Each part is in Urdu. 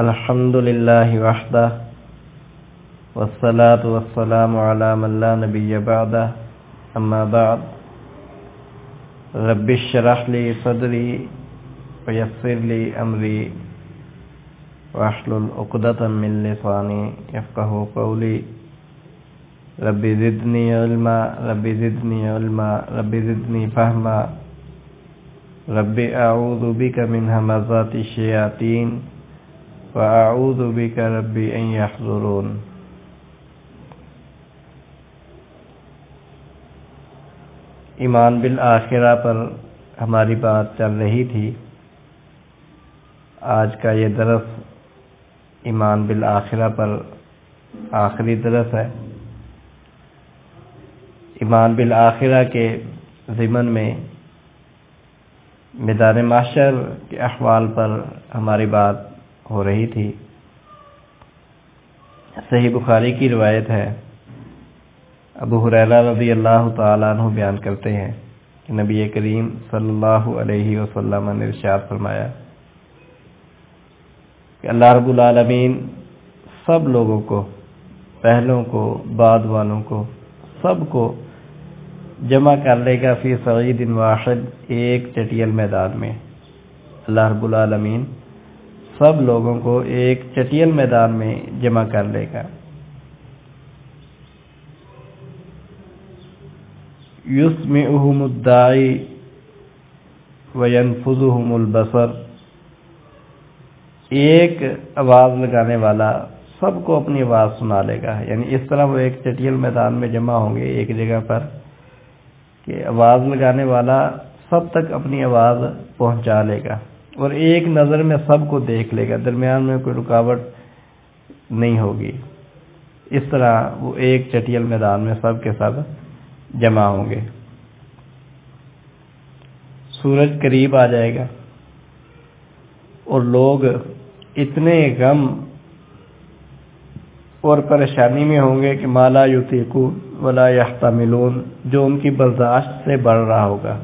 الحمد للہ وحدہ والصلاة والسلام علی من لا نبی بعدہ اما بعد رب اشرح لی صدری ویسر لی امری واحلل عقدۃ من لسانی یفقہوا قولی رب زدنی علما رب زدنی علما رب زدنی فہما رب اعوذ بک من ہمزات الشیاطین وَأَعُوذُ بِكَ رَبِّ أَن يَحْضُرُونَ۔ ایمان بالآخرہ پر ہماری بات چل رہی تھی۔ آج کا یہ درس ایمان بالآخرہ پر آخری درس ہے۔ ایمان بالآخرہ کے ضمن میں میدان محشر کے احوال پر ہماری بات ہو رہی تھی۔ صحیح بخاری کی روایت ہے، ابو ہریرہ رضی اللہ تعالیٰ عنہ بیان کرتے ہیں کہ نبی کریم صلی اللہ علیہ وسلم نے ارشاد فرمایا کہ اللہ رب العالمین سب لوگوں کو، پہلوں کو، بعد والوں کو، سب کو جمع کر لے گا فی صعید واحد، ایک چٹیل میدان میں۔ اللہ رب العالمین سب لوگوں کو ایک چٹیل میدان میں جمع کر لے گا۔ یسمعہم الداعی وینفذہم البصر، ایک آواز لگانے والا سب کو اپنی آواز سنا لے گا، یعنی اس طرح وہ ایک چٹیل میدان میں جمع ہوں گے ایک جگہ پر کہ آواز لگانے والا سب تک اپنی آواز پہنچا لے گا، اور ایک نظر میں سب کو دیکھ لے گا، درمیان میں کوئی رکاوٹ نہیں ہوگی۔ اس طرح وہ ایک چٹیل میدان میں سب کے سب جمع ہوں گے۔ سورج قریب آ جائے گا اور لوگ اتنے غم اور پریشانی میں ہوں گے کہ ما لا یطیقون ولا یحتملون، جو ان کی برداشت سے بڑھ رہا ہوگا۔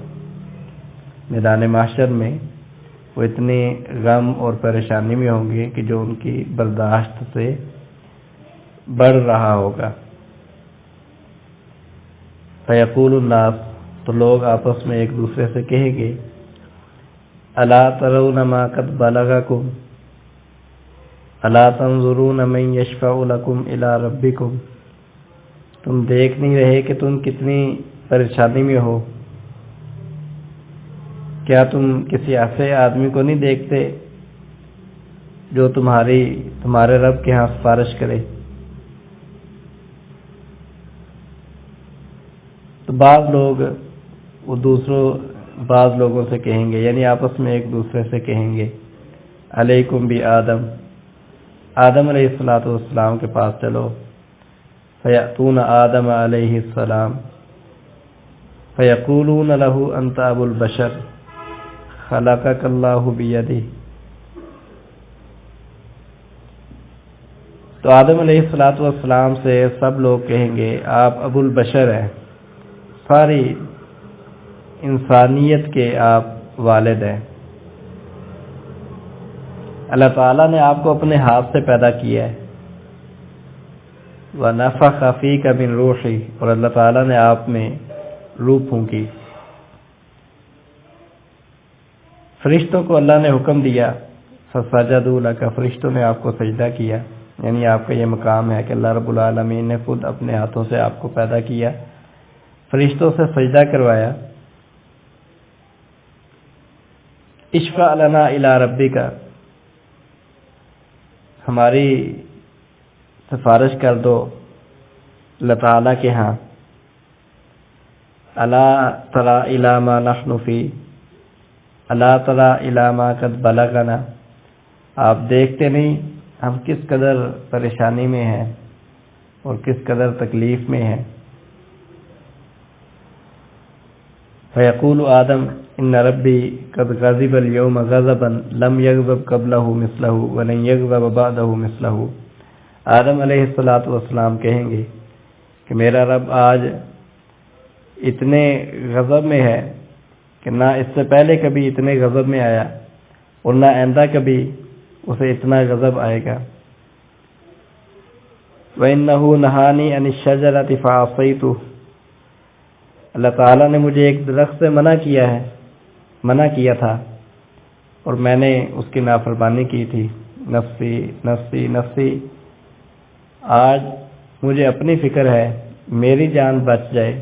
میدان محشر میں وہ اتنے غم اور پریشانی میں ہوں گے کہ جو ان کی برداشت سے بڑھ رہا ہوگا۔ فیقول الناس، تو لوگ آپس میں ایک دوسرے سے کہیں گے، الا ترون ما قد بلغکم الا تنظرون من یشفع لکم الی ربکم، تم دیکھ نہیں رہے کہ تم کتنی پریشانی میں ہو؟ کیا تم کسی ایسے آدمی کو نہیں دیکھتے جو تمہارے رب کے ہاں سفارش کرے؟ تو بعض لوگ بعض لوگوں سے کہیں گے، یعنی آپس میں ایک دوسرے سے کہیں گے، علیکم بی آدم علیہ السلام کے پاس چلو۔ فیأتون آدم علیہ السلام فیقولون له انت ابو البشر خلقک اللہ بیدہ، تو آدم علیہ السلام سے سب لوگ کہیں گے آپ ابو البشر ہیں، ساری انسانیت کے آپ والد ہیں، اللہ تعالیٰ نے آپ کو اپنے ہاتھ سے پیدا کیا ہے، وَنَفَخَ فِيكَ مِن رُوحِهِ، اور اللہ تعالیٰ نے آپ میں روح پھونکی۔ فرشتوں کو اللہ نے حکم دیا، فَسَجَدُوا لَكَ، فرشتوں نے آپ کو سجدہ کیا، یعنی آپ کا یہ مقام ہے کہ اللہ رب العالمین نے خود اپنے ہاتھوں سے آپ کو پیدا کیا، فرشتوں سے سجدہ کروایا۔ اشفع لنا الی ربک، ہماری سفارش کر دو اللہ تعالیٰ کے ہاں۔ الا تری الی ما نحن فی، الا تری الی ما قد بلغنا، آپ دیکھتے نہیں ہم کس قدر پریشانی میں ہیں اور کس قدر تکلیف میں ہیں۔ فیقول آدم ان ربی قد غضب اليوم غضبا لم یغضب قبلہ مثلہ ولن یغضب بعدہ مثلہ، آدم علیہ السلام کہیں گے کہ میرا رب آج اتنے غضب میں ہے کہ نہ اس سے پہلے کبھی اتنے غضب میں آیا اور نہ آئندہ کبھی اسے اتنا غضب آئے گا۔ وَإِنَّهُ نَهَانِي عَنِ الشَّجَرَةِ فَعَصَيْتُهُ، اللہ تعالیٰ نے مجھے ایک درخت سے منع کیا تھا اور میں نے اس کی نافرمانی کی تھی۔ نفسی نفسی نفسی، آج مجھے اپنی فکر ہے میری جان بچ جائے۔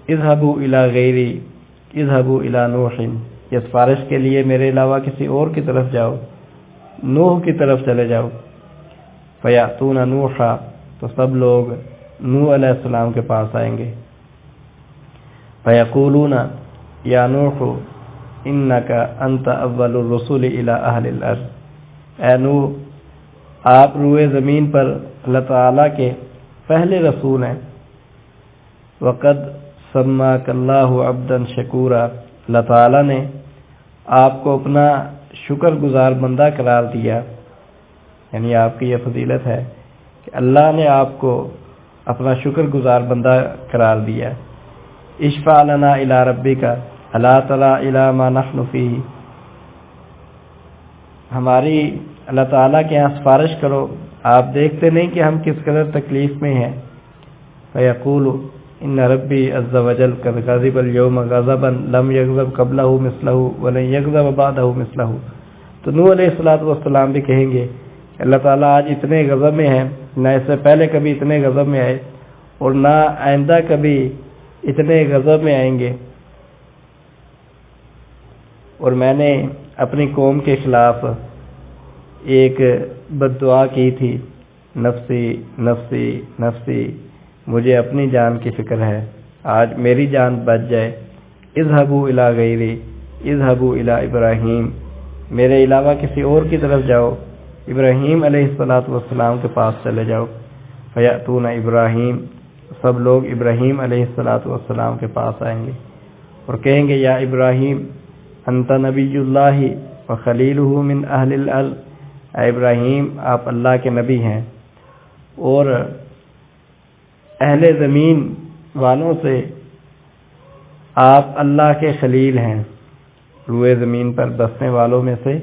اذهبوا الى غیری، اذهبوا الى نوح، یہ سفارش کے لیے میرے علاوہ کسی اور کی طرف جاؤ، نوح کی طرف چلے جاؤ۔ فیاتون نوحا، تو سب لوگ نوح علیہ السلام کے پاس آئیں گے۔ فیقولون یا نوح انک انت اول الرسول الی اہل الارض، اے نوح آپ روئے زمین پر اللہ تعالیٰ کے پہلے رسول ہیں۔ وقد سماک اللہ عبدا شکورا، اللہ تعالیٰ نے آپ کو اپنا شکر گزار بندہ قرار دیا، یعنی آپ کی یہ فضیلت ہے کہ اللہ نے آپ کو اپنا شکر گزار بندہ قرار دیا۔ اشفع لنا الی ربک الا تری الی ما نحن فیہ، ہماری اللہ تعالیٰ کے یہاں سفارش کرو، آپ دیکھتے نہیں کہ ہم کس قدر تکلیف میں ہیں۔ فیقول ان ربی عز وجل قد غضب اليوم غضبا لم یغضب قبلہ مثلہ ولن یغضب بعدہ مثلہ، تو نوح علیہ السلام بھی کہیں گے اللہ تعالیٰ آج اتنے غضب میں ہیں، نہ اس سے پہلے کبھی اتنے غضب میں آئے اور نہ آئندہ کبھی اتنے غضب میں آئیں گے۔ اور میں نے اپنی قوم کے خلاف ایک بد دعا کی تھی، نفسی نفسی نفسی، مجھے اپنی جان کی فکر ہے، آج میری جان بچ جائے۔ اذهبوا الی غیری، اذهبوا الی ابراہیم، میرے علاوہ کسی اور کی طرف جاؤ، ابراہیم علیہ السلام کے پاس چلے جاؤ۔ فیاتون ابراہیم، سب لوگ ابراہیم علیہ السلام کے پاس آئیں گے اور کہیں گے یا ابراہیم انت نبی اللہ وخلیلہ من اہل الارض، اے ابراہیم آپ اللہ کے نبی ہیں اور اہل زمین والوں سے آپ اللہ کے خلیل ہیں، روئے زمین پر بسنے والوں میں سے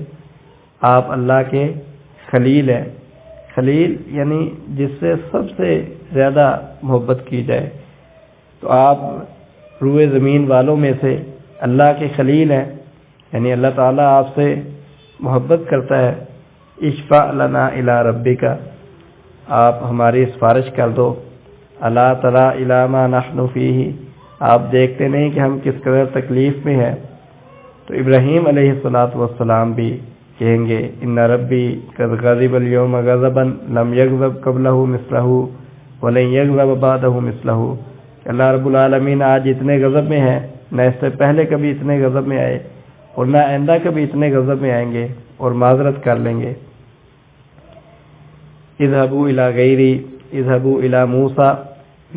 آپ اللہ کے خلیل ہیں۔ خلیل یعنی جس سے سب سے زیادہ محبت کی جائے، تو آپ روئے زمین والوں میں سے اللہ کے خلیل ہیں، یعنی اللہ تعالیٰ آپ سے محبت کرتا ہے۔ اشفع لنا الی ربک، آپ ہماری سفارش کر دو۔ الا تری الی ما نحن فیہ، آپ دیکھتے نہیں کہ ہم کس قدر تکلیف میں ہیں۔ تو ابراہیم علیہ السلام بھی کہیں گے ان ربی قد غضب اليوم غضبا لم یغضب قبلہ مثلہ ولن یغضب بعدہ مثلہ، اللہ رب العالمین آج اتنے غضب میں ہیں، نہ اس سے پہلے کبھی اتنے غضب میں آئے اور نہ آئندہ کبھی اتنے غضب میں آئیں گے اور معذرت کر لیں گے۔ اذهبوا الی غیری، اذهبوا الی موسیٰ،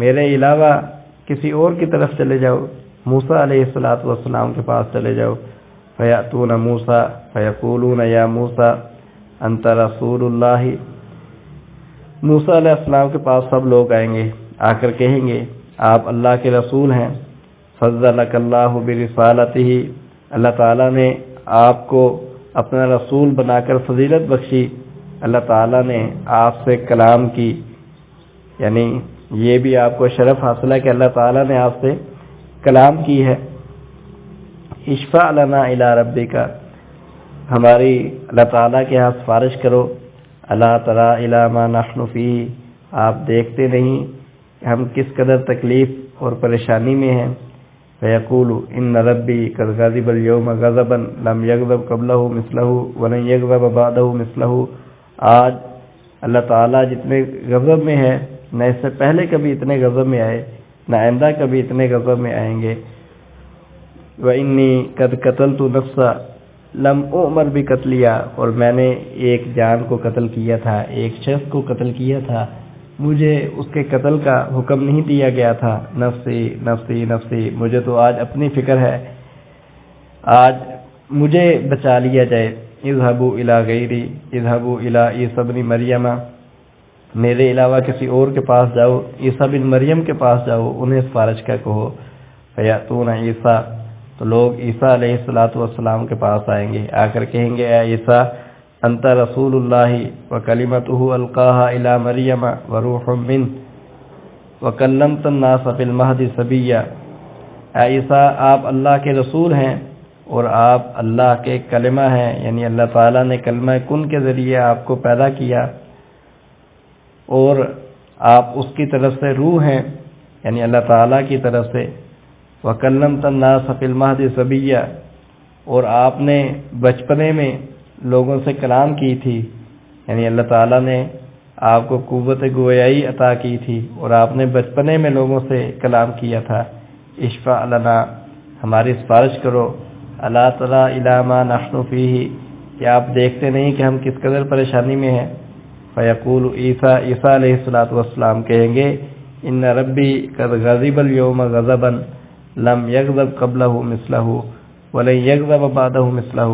میرے علاوہ کسی اور کی طرف چلے جاؤ، موسیٰ علیہ السلام کے پاس چلے جاؤ۔ فیاتون موسیٰ فیقولون یا موسیٰ انت رسول اللہ، موسیٰ علیہ السلام کے پاس سب لوگ آئیں گے، آ کر کہیں گے آپ اللہ کے رسول ہیں۔ فضلک اللہ برسالتہ، اللہ تعالیٰ نے آپ کو اپنا رسول بنا کر فضیلت بخشی، اللہ تعالیٰ نے آپ سے کلام کی، یعنی یہ بھی آپ کو شرف حاصل ہے کہ اللہ تعالیٰ نے آپ سے کلام کی ہے۔ اشفع لنا الی ربک، ہماری اللہ تعالیٰ کے ہاں سفارش کرو۔ الا تری الی ما نحن فیہ، آپ دیکھتے نہیں کہ ہم کس قدر تکلیف اور پریشانی میں ہیں۔ فیقول ان ربی قد غضب اليوم غضبا لم یغضب قبلہ مثلہ ولن یغضب بعدہ مثلہ، آج اللہ تعالیٰ جتنے غضب میں ہے، نہ اس سے پہلے کبھی اتنے غضب میں آئے، نہ آئندہ کبھی اتنے غضب میں آئیں گے۔ وَإِنِّي قَدْ قَتَلْتُ نَفْسًا لَمْ أُؤْمَرْ بِقَتْلِهَا، اور میں نے ایک جان کو قتل کیا تھا، ایک شخص کو قتل کیا تھا، مجھے اس کے قتل کا حکم نہیں دیا گیا تھا۔ نفسی نفسی نفسی، مجھے تو آج اپنی فکر ہے، آج مجھے بچا لیا جائے۔ اذهبوا الی غیری، اذهبوا الی عیسی ابن مریم، میرے علاوہ کسی اور کے پاس جاؤ، عیسیٰ بن مریم کے پاس جاؤ، انہیں سفارش کا کہو۔ فیاتون عیسیٰ، تو لوگ عیسیٰ علیہ السلام کے پاس آئیں گے، آ کر کہیں گے اے عیسیٰ انت رسول اللہ وکلمتہ القاها الی مریم وروح منہ وکلمت الناس فی المہد صبیا۔ اے عیسیٰ آپ اللہ کے رسول ہیں اور آپ اللہ کے کلمہ ہیں، یعنی اللہ تعالیٰ نے کلمہ کن کے ذریعے آپ کو پیدا کیا، اور آپ اس کی طرف سے روح ہیں، یعنی اللہ تعالیٰ کی طرف سے۔ وَكَلَّمْتَ النَّاسَ فِي الْمَهْدِ صَبِيًّا، اور آپ نے بچپنے میں لوگوں سے کلام کی تھی، یعنی اللہ تعالیٰ نے آپ کو قوت گویائی عطا کی تھی اور آپ نے بچپنے میں لوگوں سے کلام کیا تھا۔ اشفع لنا، ہماری سفارش کرو، الا تری الی ما نحن فیہ، کہ آپ دیکھتے نہیں کہ ہم کس قدر پریشانی میں ہیں۔ فیقول عیسیٰ علیہ السلام کہیں گے ان ربی قد غضب اليوم غضبا لم یغضب قبلہ مثلہ ولن یغضب بعدہ مثلہ،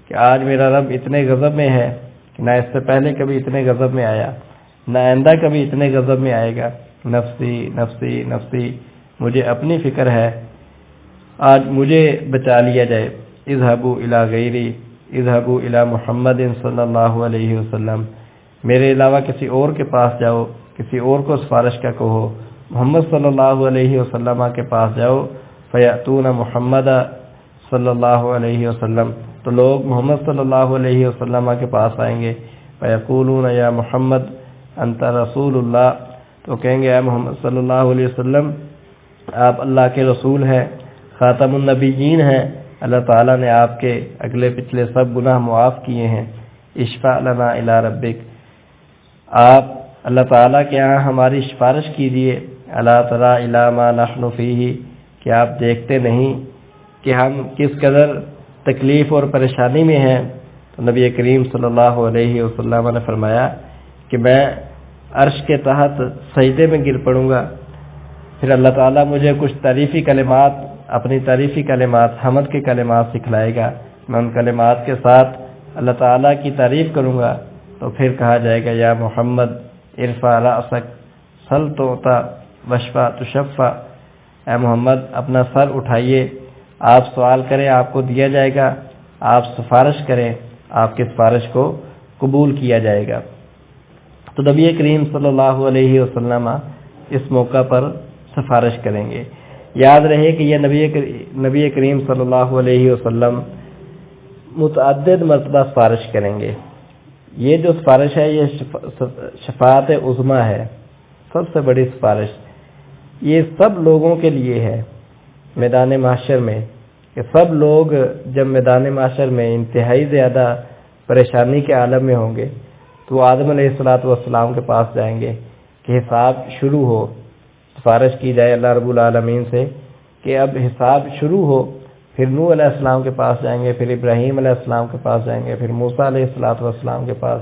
کہ آج میرا رب اتنے غضب میں ہے کہ نہ اس سے پہلے کبھی اتنے غضب میں آیا، نہ آئندہ کبھی اتنے غضب میں آئے گا۔ نفسی نفسی نفسی، مجھے اپنی فکر ہے، آج مجھے بچا لیا جائے۔ اذهبوا الی غیری، اذهبوا الی محمد صلی اللہ علیہ وسلم، میرے علاوہ کسی اور کے پاس جاؤ، کسی اور کو سفارش کا کہو، محمد صلی اللہ علیہ وسلم کے پاس جاؤ۔ فیأتون محمد صلی اللہ علیہ وسلم، تو لوگ محمد صلی اللہ علیہ وسلم کے پاس آئیں گے۔ فیقولون یا محمد انت رسول اللہ، تو کہیں گے اے محمد صلی اللہ علیہ وسلم آپ اللہ کے رسول ہیں، خاتم النبیین ہیں، اللہ تعالیٰ نے آپ کے اگلے پچھلے سب گناہ معاف کیے ہیں۔ اشفع لنا الی ربک، آپ اللہ تعالیٰ کے ہاں ہماری سفارش کیجیے۔ الا تری الی ما نحن فیہ، کہ آپ دیکھتے نہیں کہ ہم کس قدر تکلیف اور پریشانی میں ہیں۔ تو نبی کریم صلی اللہ علیہ وسلم نے فرمایا کہ میں عرش کے تحت سجدے میں گر پڑوں گا، پھر اللہ تعالیٰ مجھے کچھ تعریفی کلمات، اپنی تعریفی کلمات، حمد کے کلمات سکھلائے گا، میں ان کلمات کے ساتھ اللہ تعالیٰ کی تعریف کروں گا۔ تو پھر کہا جائے گا یا محمد ارفع رأسک سل تعطی واشفع تشفع، اے محمد اپنا سر اٹھائیے، آپ سوال کریں آپ کو دیا جائے گا، آپ سفارش کریں آپ کی سفارش کو قبول کیا جائے گا۔ تو نبی کریم صلی اللہ علیہ وسلم اس موقع پر سفارش کریں گے۔ یاد رہے کہ یہ نبی کریم صلی اللہ علیہ وسلم متعدد مرتبہ سفارش کریں گے۔ یہ جو سفارش ہے یہ شفاعت عظمیٰ ہے، سب سے بڑی سفارش، یہ سب لوگوں کے لیے ہے میدان محشر میں، کہ سب لوگ جب میدان محشر میں انتہائی زیادہ پریشانی کے عالم میں ہوں گے تو وہ آدم علیہ السلام کے پاس جائیں گے کہ حساب شروع ہو، سفارش کی جائے اللہ رب العالمین سے کہ اب حساب شروع ہو۔ پھر نوح علیہ السلام کے پاس جائیں گے، پھر ابراہیم علیہ السلام کے پاس جائیں گے، پھر موسیٰ علیہ السلام کے پاس،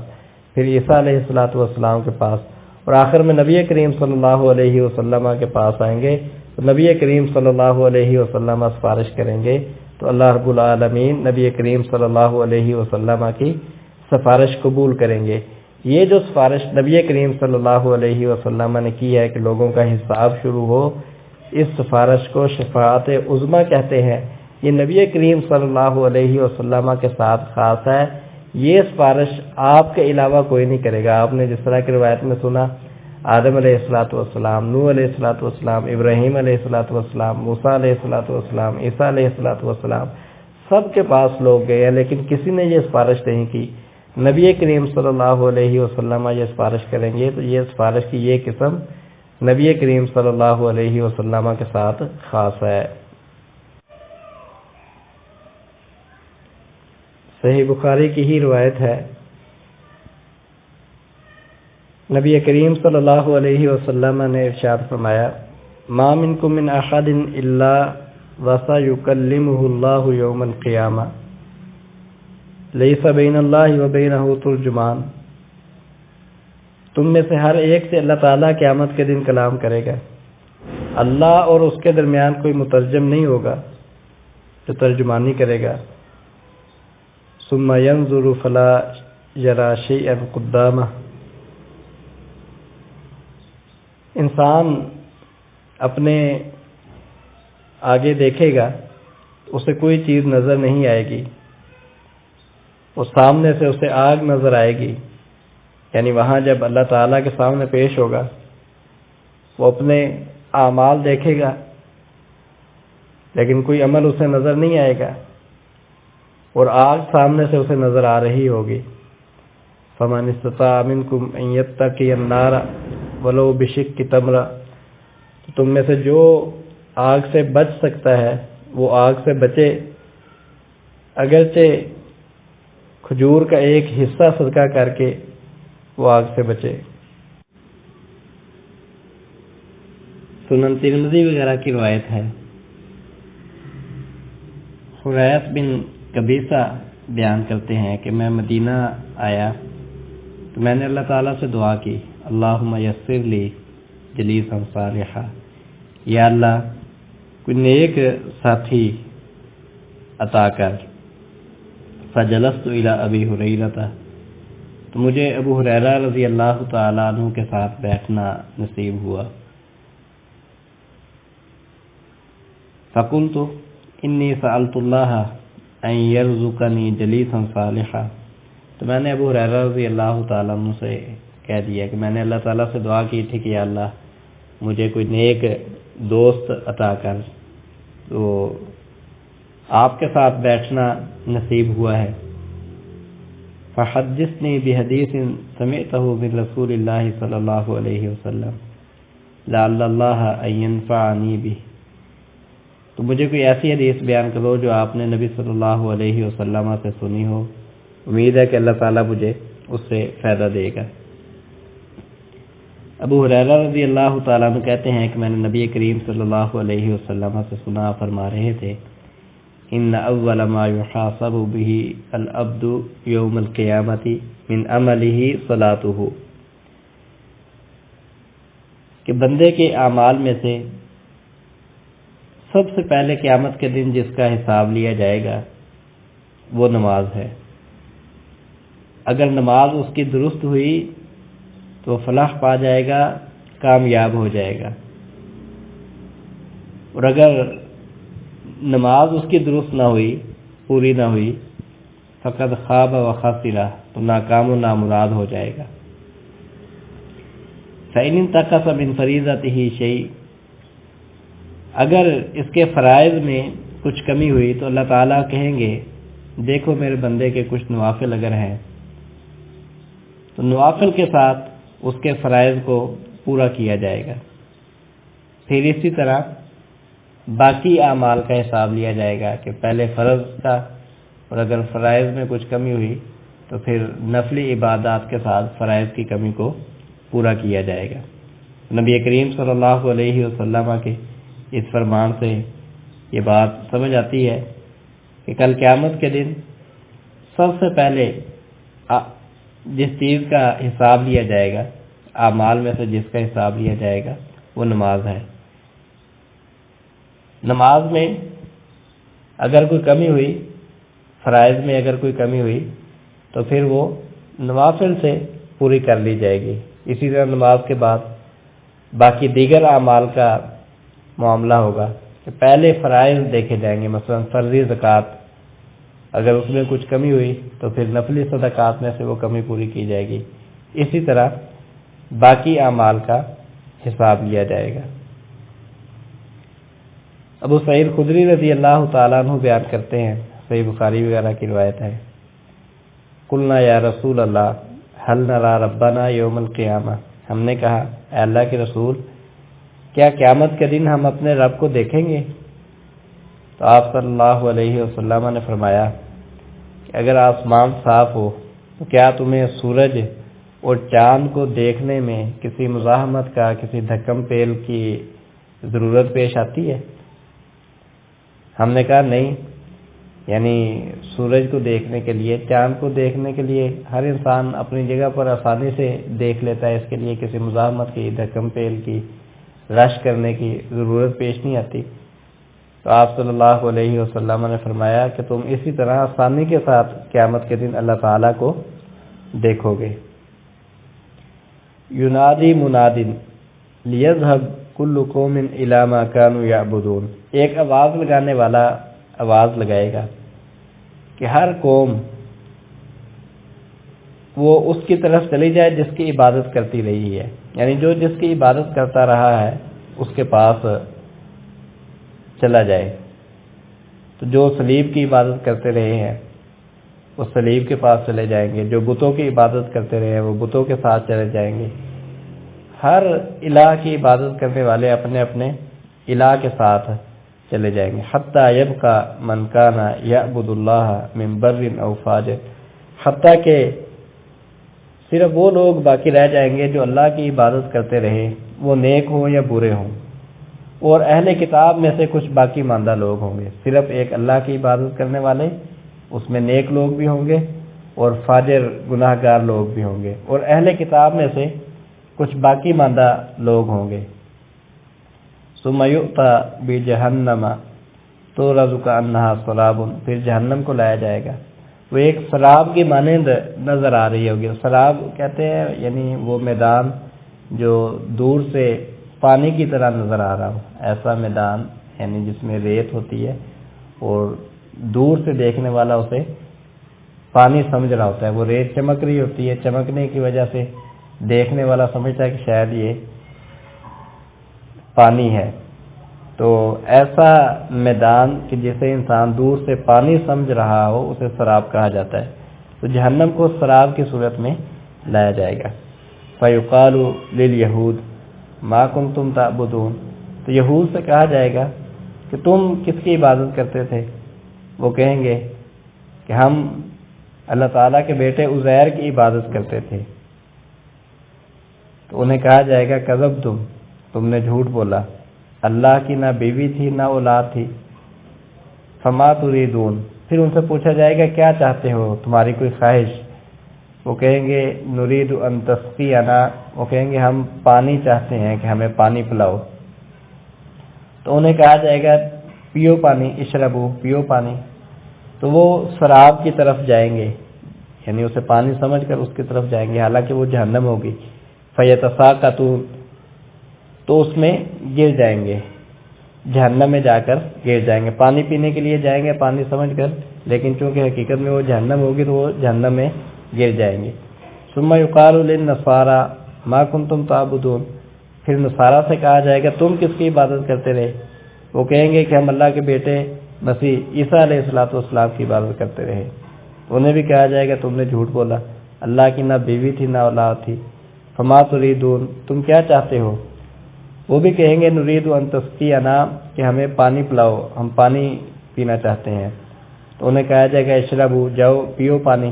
پھر عیسیٰ علیہ السلام کے پاس، اور آخر میں نبی کریم صلی اللہ علیہ وسلم کے پاس آئیں گے۔ تو نبی کریم صلی اللہ علیہ وسلم سفارش کریں گے تو اللہ رب العالمین نبی کریم صلی اللہ علیہ وسلم کی سفارش قبول کریں گے۔ یہ جو سفارش نبی کریم صلی اللہ علیہ وسلم نے کی ہے کہ لوگوں کا حساب شروع ہو، اس سفارش کو شفاعت عظمیٰ کہتے ہیں۔ یہ نبی کریم صلی اللہ علیہ وسلم کے ساتھ خاص ہے، یہ سفارش آپ کے علاوہ کوئی نہیں کرے گا۔ آپ نے جس طرح کی روایت میں سنا آدم علیہ السلام، نوح علیہ السلام، ابراہیم علیہ السلام، موسیٰ علیہ السلام، عیسیٰ علیہ السلام، سب کے پاس لوگ گئے ہیں لیکن کسی نے یہ سفارش نہیں کی۔ نبی کریم صلی اللہ علیہ وسلم یہ سفارش کریں گے تو یہ سفارش کی یہ قسم نبی کریم صلی اللہ علیہ وسلم کے ساتھ خاص ہے۔ صحیح بخاری کی ہی روایت ہے، نبی کریم صلی اللہ علیہ وسلم نے ارشاد فرمایا ما منکم من احد الا وسیکلمہ اللہ یوم القیامہ لیس بین اللہ و بینہ ترجمان، تم میں سے ہر ایک سے اللہ تعالیٰ قیامت کے دن کلام کرے گا، اللہ اور اس کے درمیان کوئی مترجم نہیں ہوگا جو ترجمانی کرے گا۔ ثم ينظر فلا يرى شيئا قدامه، انسان اپنے آگے دیکھے گا اسے کوئی چیز نظر نہیں آئے گی۔ وہ سامنے سے اسے آگ نظر آئے گی، یعنی وہاں جب اللہ تعالیٰ کے سامنے پیش ہوگا وہ اپنے اعمال دیکھے گا لیکن کوئی عمل اسے نظر نہیں آئے گا، اور آگ سامنے سے اسے نظر آ رہی ہوگی۔ فَمَنِ اسْتَطَاعَ مِنْكُمْ أَنْ يَتَّقِيَ النَّارَ وَلَوْ بِشِقِّ تَمْرَةٍ، تو تم میں سے جو آگ سے بچ سکتا ہے وہ آگ سے بچے، اگرچہ کھجور کا ایک حصہ صدقہ کر کے وہ آگ سے بچے۔ سنن ترمذی وغیرہ کی روایت ہے، حریث بن قبیصہ بیان کرتے ہیں کہ میں مدینہ آیا تو میں نے اللہ تعالیٰ سے دعا کی، اللہم یسر لی جلیسا صالحا، یا اللہ کوئی نیک ساتھی عطا کر۔ فجلست الی ابی ہریرہ، تو مجھے ابو ہریرہ رضی اللہ تعالیٰ عنہ کے ساتھ بیٹھنا نصیب ہوا۔ فقلت انی سألت اللہ ان یرزقنی جلیسا صالحا، تو میں نے ابو ہریرہ رضی اللہ تعالیٰ عنہ سے کہہ دیا کہ میں نے اللہ تعالیٰ سے دعا کی تھی کہ یا اللہ مجھے کوئی نیک دوست عطا کر، تو آپ کے ساتھ بیٹھنا نصیب ہوا ہے۔ فحدثنی بحدیث سمعتہ من رسول اللہ صلی اللہ علیہ وسلم لعل اللہ ان ینفعنی بہ، تو مجھے کوئی ایسی حدیث بیان کرو جو آپ نے نبی صلی اللہ علیہ وسلم سے سنی ہو، امید ہے کہ اللہ تعالیٰ مجھے اس سے فائدہ دے گا۔ ابو ہریرہ رضی اللہ تعالیٰ عنہ کہتے ہیں کہ میں نے نبی کریم صلی اللہ علیہ وسلم سے سنا، فرما رہے تھے ان اول ما یحاسب به العبد یوم القیامۃ من عملہ صلاتہ، کہ بندے کے اعمال میں سے سب سے پہلے قیامت کے دن جس کا حساب لیا جائے گا وہ نماز ہے۔ اگر نماز اس کی درست ہوئی تو فلاح پا جائے گا، کامیاب ہو جائے گا، اور اگر نماز اس کی درست نہ ہوئی، پوری نہ ہوئی، فقد خاب و خسر، تو ناکام و نامراد ہو جائے گا۔ فإن انتقص من فریضته شیء، اگر اس کے فرائض میں کچھ کمی ہوئی تو اللہ تعالیٰ کہیں گے دیکھو میرے بندے کے کچھ نوافل اگر ہیں تو نوافل کے ساتھ اس کے فرائض کو پورا کیا جائے گا، پھر اسی طرح باقی اعمال کا حساب لیا جائے گا کہ پہلے فرض کا، اور اگر فرائض میں کچھ کمی ہوئی تو پھر نفلی عبادات کے ساتھ فرائض کی کمی کو پورا کیا جائے گا۔ نبی کریم صلی اللہ علیہ وسلم کے اس فرمان سے یہ بات سمجھ آتی ہے کہ کل قیامت کے دن سب سے پہلے جس چیز کا حساب لیا جائے گا، اعمال میں سے جس کا حساب لیا جائے گا وہ نماز ہے۔ نماز میں اگر کوئی کمی ہوئی، فرائض میں اگر کوئی کمی ہوئی تو پھر وہ نوافل سے پوری کر لی جائے گی۔ اسی طرح نماز کے بعد باقی دیگر اعمال کا معاملہ ہوگا کہ پہلے فرائض دیکھے جائیں گے، مثلا فرضی زکوٰۃ، اگر اس میں کچھ کمی ہوئی تو پھر نفلی صدقات میں سے وہ کمی پوری کی جائے گی، اسی طرح باقی اعمال کا حساب لیا جائے گا۔ ابو سعید خدری رضی اللہ تعالیٰ عنہ بیان کرتے ہیں، صحیح بخاری وغیرہ کی روایت ہے، قلنا یا رسول اللہ هل نرى ربنا یوم القیامہ، ہم نے کہا اے اللہ کے رسول کیا قیامت کے دن ہم اپنے رب کو دیکھیں گے؟ تو آپ صلی اللہ علیہ وسلم نے فرمایا کہ اگر آسمان صاف ہو تو کیا تمہیں سورج اور چاند کو دیکھنے میں کسی مزاحمت کا، کسی دھکم پیل کی ضرورت پیش آتی ہے؟ ہم نے کہا نہیں، یعنی سورج کو دیکھنے کے لیے، چاند کو دیکھنے کے لیے ہر انسان اپنی جگہ پر آسانی سے دیکھ لیتا ہے، اس کے لیے کسی مزاحمت کی، دھکم پیل کی، رش کرنے کی ضرورت پیش نہیں آتی۔ تو آپ صلی اللہ علیہ وسلم نے فرمایا کہ تم اسی طرح آسانی کے ساتھ قیامت کے دن اللہ تعالیٰ کو دیکھو گے۔ ینادی مناد لیذهب کل قوم الی ما کانوا یعبدون، ایک آواز لگانے والا آواز لگائے گا کہ ہر قوم وہ اس کی طرف چلی جائے جس کی عبادت کرتی رہی ہے، یعنی جو جس کی عبادت کرتا رہا ہے اس کے پاس چلا جائے۔ تو جو صلیب کی عبادت کرتے رہے ہیں وہ صلیب کے پاس چلے جائیں گے، جو بتوں کی عبادت کرتے رہے ہیں وہ بتوں کے ساتھ چلے جائیں گے۔ ہر الہ کی عبادت کرنے والے اپنے اپنے الہ کے ساتھ چلے جائیں گے۔ حتیٰ یبقى من کان یعبد اللہ من بر او فاجر، حتیٰ کہ صرف وہ لوگ باقی رہ جائیں گے جو اللہ کی عبادت کرتے رہے، وہ نیک ہوں یا برے ہوں، اور اہل کتاب میں سے کچھ باقی ماندہ لوگ ہوں گے۔ صرف ایک اللہ کی عبادت کرنے والے، اس میں نیک لوگ بھی ہوں گے اور فاجر گناہ گار لوگ بھی ہوں گے، اور اہل کتاب میں سے کچھ باقی ماندہ لوگ ہوں گے۔ ثم یؤتی بجہنم تورز کانہا سراب، پھر جہنم کو لایا جائے گا، وہ ایک سراب کی مانند نظر آ رہی ہوگی۔ سراب کہتے ہیں یعنی وہ میدان جو دور سے پانی کی طرح نظر آ رہا ہو، ایسا میدان یعنی جس میں ریت ہوتی ہے اور دور سے دیکھنے والا اسے پانی سمجھ رہا ہوتا ہے، وہ ریت چمک رہی ہوتی ہے، چمکنے کی وجہ سے دیکھنے والا سمجھتا ہے کہ شاید یہ پانی ہے۔ تو ایسا میدان کہ جسے انسان دور سے پانی سمجھ رہا ہو اسے سراب کہا جاتا ہے۔ تو جہنم کو سراب کی صورت میں لایا جائے گا۔ فَيُقَالُ لِلْيَهُودِ مَا كُنْتُمْ تَعْبُدُونَ، تو یہود سے کہا جائے گا کہ تم کس کی عبادت کرتے تھے؟ وہ کہیں گے کہ ہم اللہ تعالیٰ کے بیٹے عزیر کی عبادت کرتے تھے۔ تو انہیں کہا جائے گا کذبتم، تم نے جھوٹ بولا، اللہ کی نہ بیوی تھی نہ اولاد تھی۔ فما تريدون، پھر ان سے پوچھا جائے گا کیا چاہتے ہو، تمہاری کوئی خواہش؟ وہ کہیں گے نريد ان تسقينا، وہ کہیں گے ہم پانی چاہتے ہیں کہ ہمیں پانی پلاؤ۔ تو انہیں کہا جائے گا پیو پانی، اشربو، پیو پانی۔ تو وہ سراب کی طرف جائیں گے، یعنی اسے پانی سمجھ کر اس کی طرف جائیں گے، حالانکہ وہ جہنم ہوگی۔ فیتساقطون، تو اس میں گر جائیں گے، جہنم میں جا کر گر جائیں گے۔ پانی پینے کے لیے جائیں گے پانی سمجھ کر، لیکن چونکہ حقیقت میں وہ جہنم ہوگی تو وہ جہنم میں گر جائیں گے۔ ثم یقال للنصارى ما کنتم تعبدون، پھر نصارہ سے کہا جائے گا تم کس کی عبادت کرتے رہے؟ وہ کہیں گے کہ ہم اللہ کے بیٹے مسیح عیسیٰ علیہ السلام کی عبادت کرتے رہے۔ انہیں بھی کہا جائے گا تم نے جھوٹ بولا، اللہ کی نہ بیوی تھی نہ اولاد تھی۔ فما تريدون، تم کیا چاہتے ہو؟ وہ بھی کہیں گے نريد ان تسقينا، کہ ہمیں پانی پلاؤ، ہم پانی پینا چاہتے ہیں۔ تو انہیں کہا جائے گا اشربو، جاؤ پیو پانی۔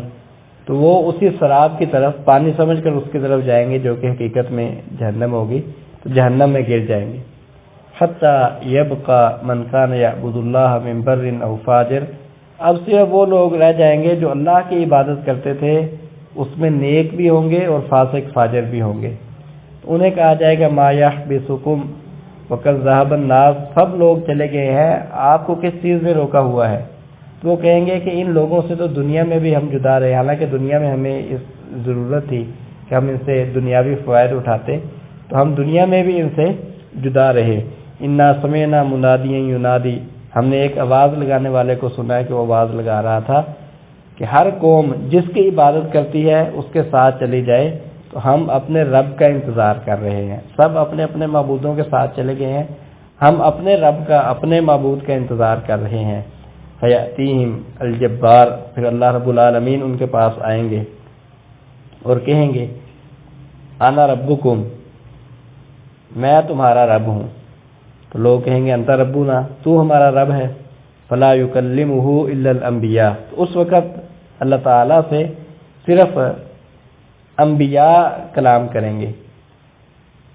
تو وہ اسی سراب کی طرف پانی سمجھ کر اس کی طرف جائیں گے جو کہ حقیقت میں جہنم ہوگی، تو جہنم میں گر جائیں گے۔ حتی یبقى من کان یعبد اللہ من بر او فاجر، اب صرف وہ لوگ رہ جائیں گے جو اللہ کی عبادت کرتے تھے، اس میں نیک بھی ہوں گے اور فاسق فاجر بھی ہوں گے۔ تو انہیں کہا جائے گا ما یحبسکم وقد ذهب الناس، سب لوگ چلے گئے ہیں، آپ کو کس چیز میں روکا ہوا ہے؟ تو وہ کہیں گے کہ ان لوگوں سے تو دنیا میں بھی ہم جدا رہے، حالانکہ دنیا میں ہمیں اس ضرورت تھی کہ ہم ان سے دنیاوی فوائد اٹھاتے، تو ہم دنیا میں بھی ان سے جدا رہے۔ انا سمعنا منادیا ینادی، ہم نے ایک آواز لگانے والے کو سنا ہے کہ وہ آواز لگا رہا تھا کہ ہر قوم جس کی عبادت کرتی ہے اس کے ساتھ چلی جائے۔ تو ہم اپنے رب کا انتظار کر رہے ہیں، سب اپنے اپنے معبودوں کے ساتھ چلے گئے ہیں، ہم اپنے رب کا، اپنے معبود کا انتظار کر رہے ہیں۔ فیاتیہم الجبار، پھر اللہ رب العالمین ان کے پاس آئیں گے اور کہیں گے انا ربکم، میں تمہارا رب ہوں۔ تو لوگ کہیں گے انت ربنا، تو ہمارا رب ہے۔ فلا یکلمہ الا الانبیاء، تو اس وقت اللہ تعالیٰ سے صرف انبیاء کلام کریں گے۔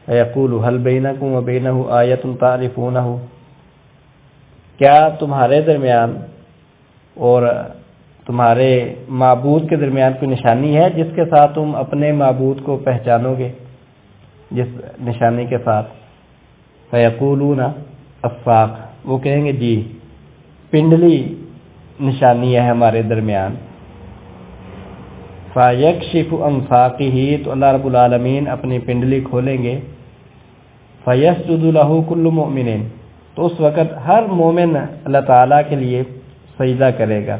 فیقول هل بینکم وبینہ آیۃ تعرفونہ، کیا تمہارے درمیان اور تمہارے معبود کے درمیان کوئی نشانی ہے جس کے ساتھ تم اپنے معبود کو پہچانو گے، جس نشانی کے ساتھ؟ فیقولون الساق، وہ کہیں گے جی پنڈلی نشانی ہے ہمارے درمیان۔ فیکشف عن ساقہ، تو اللہ رب العالمین اپنی پنڈلی کھولیں گے۔ فیسجد لہ کل مؤمن، تو اس وقت ہر مومن اللہ تعالیٰ کے لیے سجدہ کرے گا۔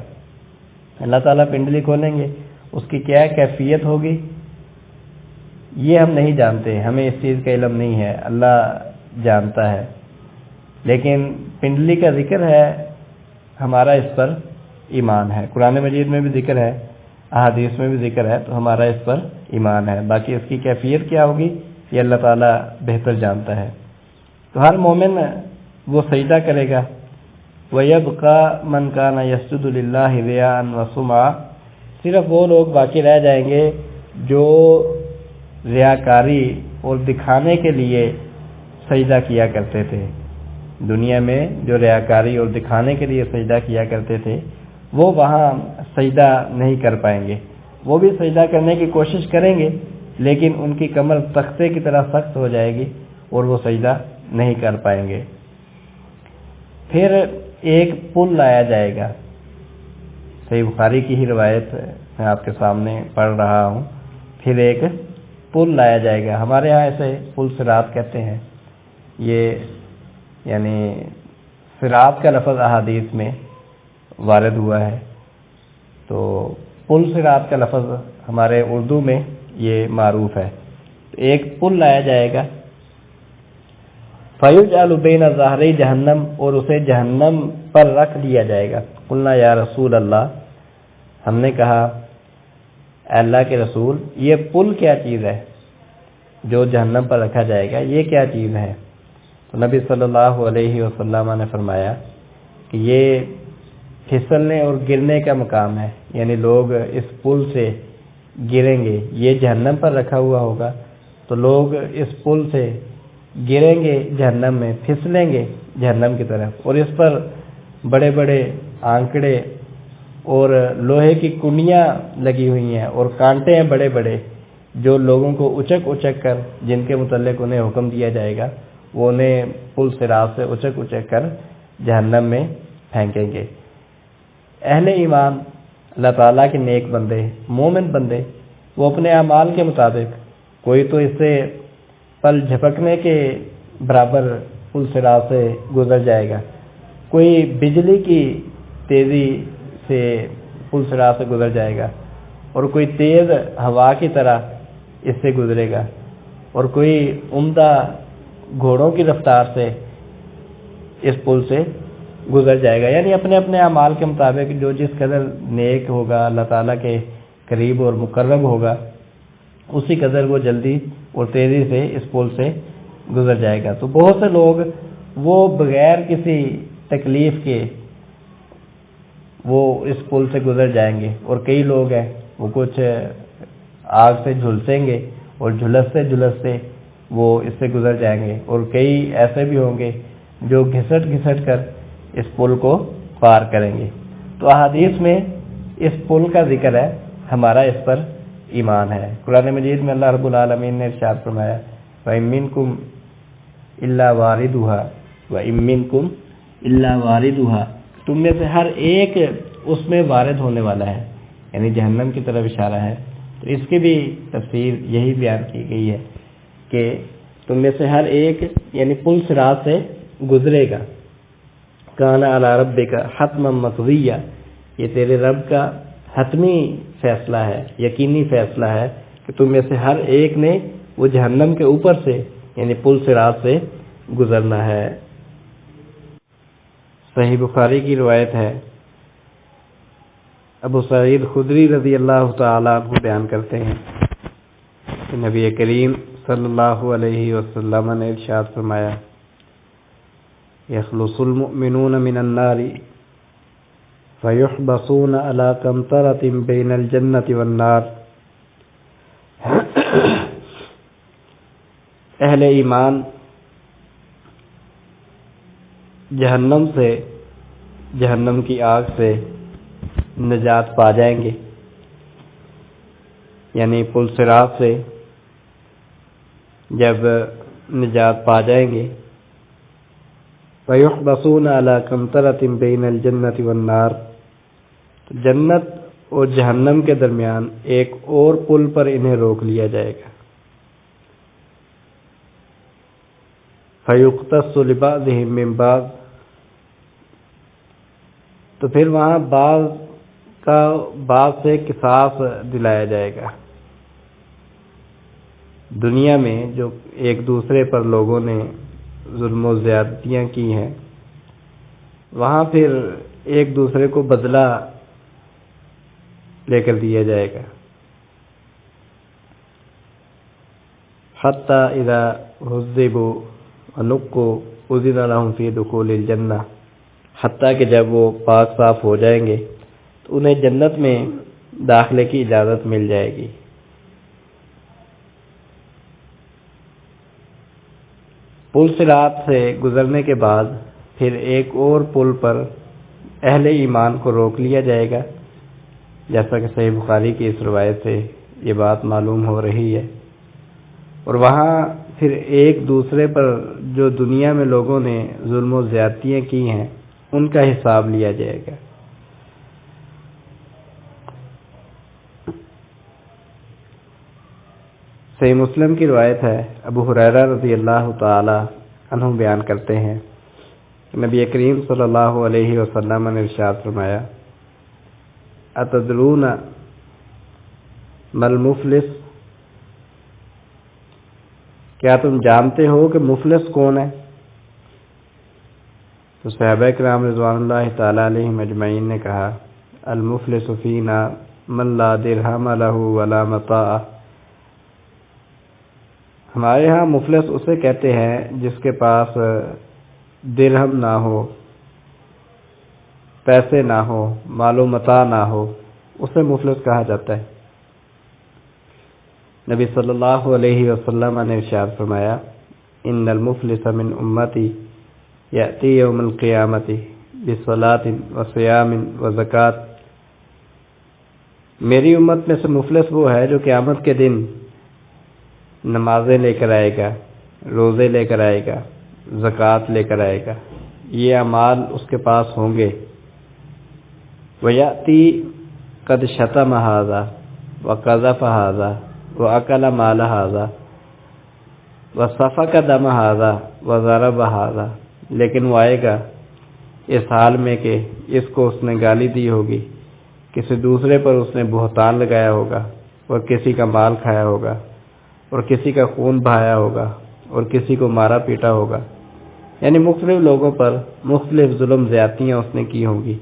اللہ تعالیٰ پنڈلی کھولیں گے اس کی کیا کیفیت ہوگی یہ ہم نہیں جانتے، ہمیں اس چیز کا علم نہیں ہے، اللہ جانتا ہے، لیکن پنڈلی کا ذکر ہے، ہمارا اس پر ایمان ہے، قرآن مجید میں بھی ذکر ہے، احادیث میں بھی ذکر ہے، تو ہمارا اس پر ایمان ہے، باقی اس کی کیفیت کیا ہوگی یہ اللہ تعالیٰ بہتر جانتا ہے۔ تو ہر مومن وہ سجدہ کرے گا، وَيَبْقَى مَنْ كَانَ يَسْجُدُ لِلَّهِ رِيَاءً وَسُمْعَةً، صرف وہ لوگ باقی رہ جائیں گے جو ریاکاری اور دکھانے کے لیے سجدہ کیا کرتے تھے، دنیا میں جو ریاکاری اور دکھانے کے لیے سجدہ کیا کرتے تھے وہ وہاں سجدہ نہیں کر پائیں گے، وہ بھی سجدہ کرنے کی کوشش کریں گے لیکن ان کی کمر تختے کی طرح سخت ہو جائے گی اور وہ سجدہ نہیں کر پائیں گے۔ پھر ایک پل لایا جائے گا، صحیح بخاری کی ہی روایت میں آپ کے سامنے پڑھ رہا ہوں، پھر ایک پل لایا جائے گا، ہمارے ہاں اسے پل صراط کہتے ہیں، یہ یعنی صراط کا لفظ احادیث میں وارد ہوا ہے، تو پل صراط کا لفظ ہمارے اردو میں یہ معروف ہے، ایک پل لایا جائے گا، فَيُجْعَلُ بَيْنَ ظَهْرَيْ جہنم، اور اسے جہنم پر رکھ دیا جائے گا۔ قُلْنَا یا رسول اللہ، ہم نے کہا اے اللہ کے رسول یہ پل کیا چیز ہے جو جہنم پر رکھا جائے گا، یہ کیا چیز ہے؟ تو نبی صلی اللہ علیہ وسلم نے فرمایا کہ یہ پھسلنے اور گرنے کا مقام ہے، یعنی لوگ اس پل سے گریں گے، یہ جہنم پر رکھا ہوا ہوگا تو لوگ اس پل سے گریں گے جہنم میں، پھسلیں گے جہنم کی طرف، اور اس پر بڑے بڑے آنکڑے اور لوہے کی کنیاں لگی ہوئی ہیں اور کانٹے ہیں بڑے بڑے، جو لوگوں کو اچک اچک کر، جن کے متعلق انہیں حکم دیا جائے گا وہ انہیں پل صراط سے اچک اچک کر جہنم میں پھینکیں گے۔ اہل ایمان، اللہ تعالیٰ کے نیک بندے، مومن بندے، وہ اپنے اعمال کے مطابق، کوئی تو اس سے پل جھپکنے کے برابر پل صراط سے گزر جائے گا، کوئی بجلی کی تیزی سے پل صراط سے گزر جائے گا، اور کوئی تیز ہوا کی طرح اس سے گزرے گا، اور کوئی عمدہ گھوڑوں کی رفتار سے اس پل سے گزر جائے گا، یعنی اپنے اپنے اعمال کے مطابق جو جس قدر نیک ہوگا، اللہ تعالیٰ کے قریب اور مقرب ہوگا، اسی قدر وہ جلدی اور تیزی سے اس پل سے گزر جائے گا۔ تو بہت سے لوگ وہ بغیر کسی تکلیف کے وہ اس پل سے گزر جائیں گے، اور کئی لوگ ہیں وہ کچھ آگ سے جھلسیں گے اور جھلستے جھلستے وہ اس سے گزر جائیں گے، اور کئی ایسے بھی ہوں گے جو گھسٹ گھسٹ کر اس پل کو پار کریں گے۔ تو احادیث میں اس پل کا ذکر ہے، ہمارا اس پر ایمان ہے۔ قرآن مجید میں اللہ رب العالمین نے ارشاد فرمایا وَإِن مِّنكُمْ إِلَّا وَارِدُهَا وَإِن مِّنكُمْ إِلَّا وَارِدُهَا، تم میں سے ہر ایک اس میں وارد ہونے والا ہے، یعنی جہنم کی طرف اشارہ ہے۔ تو اس کی بھی تفسیر یہی بیان کی گئی ہے کہ تم میں سے ہر ایک یعنی پل صراط سے گزرے گا۔ کان علی ربک حتما مقضیہ، یہ تیرے رب کا حتمی فیصلہ ہے، یقینی فیصلہ ہے کہ تم میں سے ہر ایک نے وہ جہنم کے اوپر سے یعنی پل صراط سے گزرنا ہے۔ صحیح بخاری کی روایت ہے، ابو سعید خدری رضی اللہ تعالیٰ عنہ بیان کرتے ہیں کہ نبی کریم صلی اللہ علیہ وسلم نے ارشاد فرمایا یخلص المؤمنون من النار فیحبسون علی قنطرۃ بین الجنۃ والنار، اہل ایمان جہنم سے، جہنم کی آگ سے نجات پا جائیں گے، یعنی پل صراط سے جب نجات پا جائیں گے، فَيُحْبَسُونَ عَلَى قَنْطَرَةٍ بَيْنَ الْجَنَّةِ وَالنَّارِ، جنت اور جہنم کے درمیان ایک اور پل پر انہیں روک لیا جائے گا، فَيُقْتَصُّ لِبَعْضِهِم مِّن بَعْضٍ، تو پھر وہاں بعض کا بعض سے قصاص دلایا جائے گا۔ دنیا میں جو ایک دوسرے پر لوگوں نے ظلم و زیادتیاں کی ہیں، وہاں پھر ایک دوسرے کو بدلہ لے کر دیا جائے گا۔ حتی اذا حذبوا ونقوا اذن لهم فی دخول الجنہ، حتیٰ کہ جب وہ پاک صاف ہو جائیں گے تو انہیں جنت میں داخلے کی اجازت مل جائے گی۔ پل صراط سے گزرنے کے بعد پھر ایک اور پل پر اہل ایمان کو روک لیا جائے گا، جیسا کہ صحیح بخاری کی اس روایت سے یہ بات معلوم ہو رہی ہے، اور وہاں پھر ایک دوسرے پر جو دنیا میں لوگوں نے ظلم و زیادتیاں کی ہیں ان کا حساب لیا جائے گا۔ صحیح مسلم کی روایت ہے، ابو ہریرہ رضی اللہ تعالی عنہ بیان کرتے ہیں کہ نبی کریم صلی اللہ علیہ وسلم نے ارشاد فرمایا، اتدرون مل مفلس، کیا تم جانتے ہو کہ مفلس کون ہے؟ تو صحابہ کرام رضوان اللہ تعالی علیہم اجمعین نے کہا، المفلس فینا من لا درہم لہ ولا متاع، ہمارے ہاں مفلس اسے کہتے ہیں جس کے پاس درہم نہ ہو، پیسے نہ ہو، مال و متاع نہ ہو، اسے مفلس کہا جاتا ہے۔ نبی صلی اللہ علیہ وسلم نے ارشاد فرمایا، ان المفلس من امتی یأتی یوم القیامت بصلاۃ وصیام وزکوٰۃ، میری امت میں سے مفلس وہ ہے جو قیامت کے دن نمازیں لے کر آئے گا، روزے لے کر آئے گا، زکوٰۃ لے کر آئے گا، یہ اعمال اس کے پاس ہوں گے۔ وَيَأْتِي قَدْ شَتَمَ هَذَا وَقَذَفَ هَذَا وَأَكَلَ مَالَ هَذَا وَسَفَكَ دَمَ هَذَا وَضَرَبَ هَذَا، لیکن وہ آئے گا اس حال میں کہ اس کو اس نے گالی دی ہوگی، کسی دوسرے پر اس نے بہتان لگایا ہوگا، اور کسی کا مال کھایا ہوگا، اور کسی کا خون بہایا ہوگا، اور کسی کو مارا پیٹا ہوگا، یعنی مختلف لوگوں پر مختلف ظلم زیادتیاں اس نے کی ہوں گی۔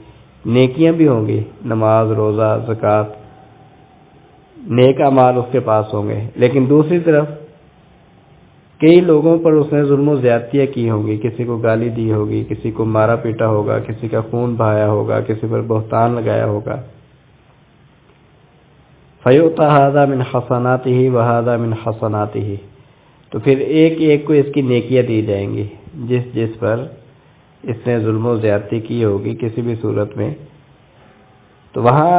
نیکیاں بھی ہوں گی، نماز، روزہ، زکوٰۃ، نیک اعمال اس کے پاس ہوں گے، لیکن دوسری طرف کئی لوگوں پر اس نے ظلم و زیادتیاں کی ہوں گی، کسی کو گالی دی ہوگی، کسی کو مارا پیٹا ہوگا، کسی کا خون بہایا ہوگا، کسی پر بہتان لگایا ہوگا۔ فَيُؤْتَى هَذَا مِنْ حَسَنَاتِهِ وَهَذَا مِنْ حَسَنَاتِهِ، تو پھر ایک ایک کو اس کی نیکیاں دی جائیں گی، جس جس پر اس نے ظلم و زیادتی کی ہوگی کسی بھی صورت میں، تو وہاں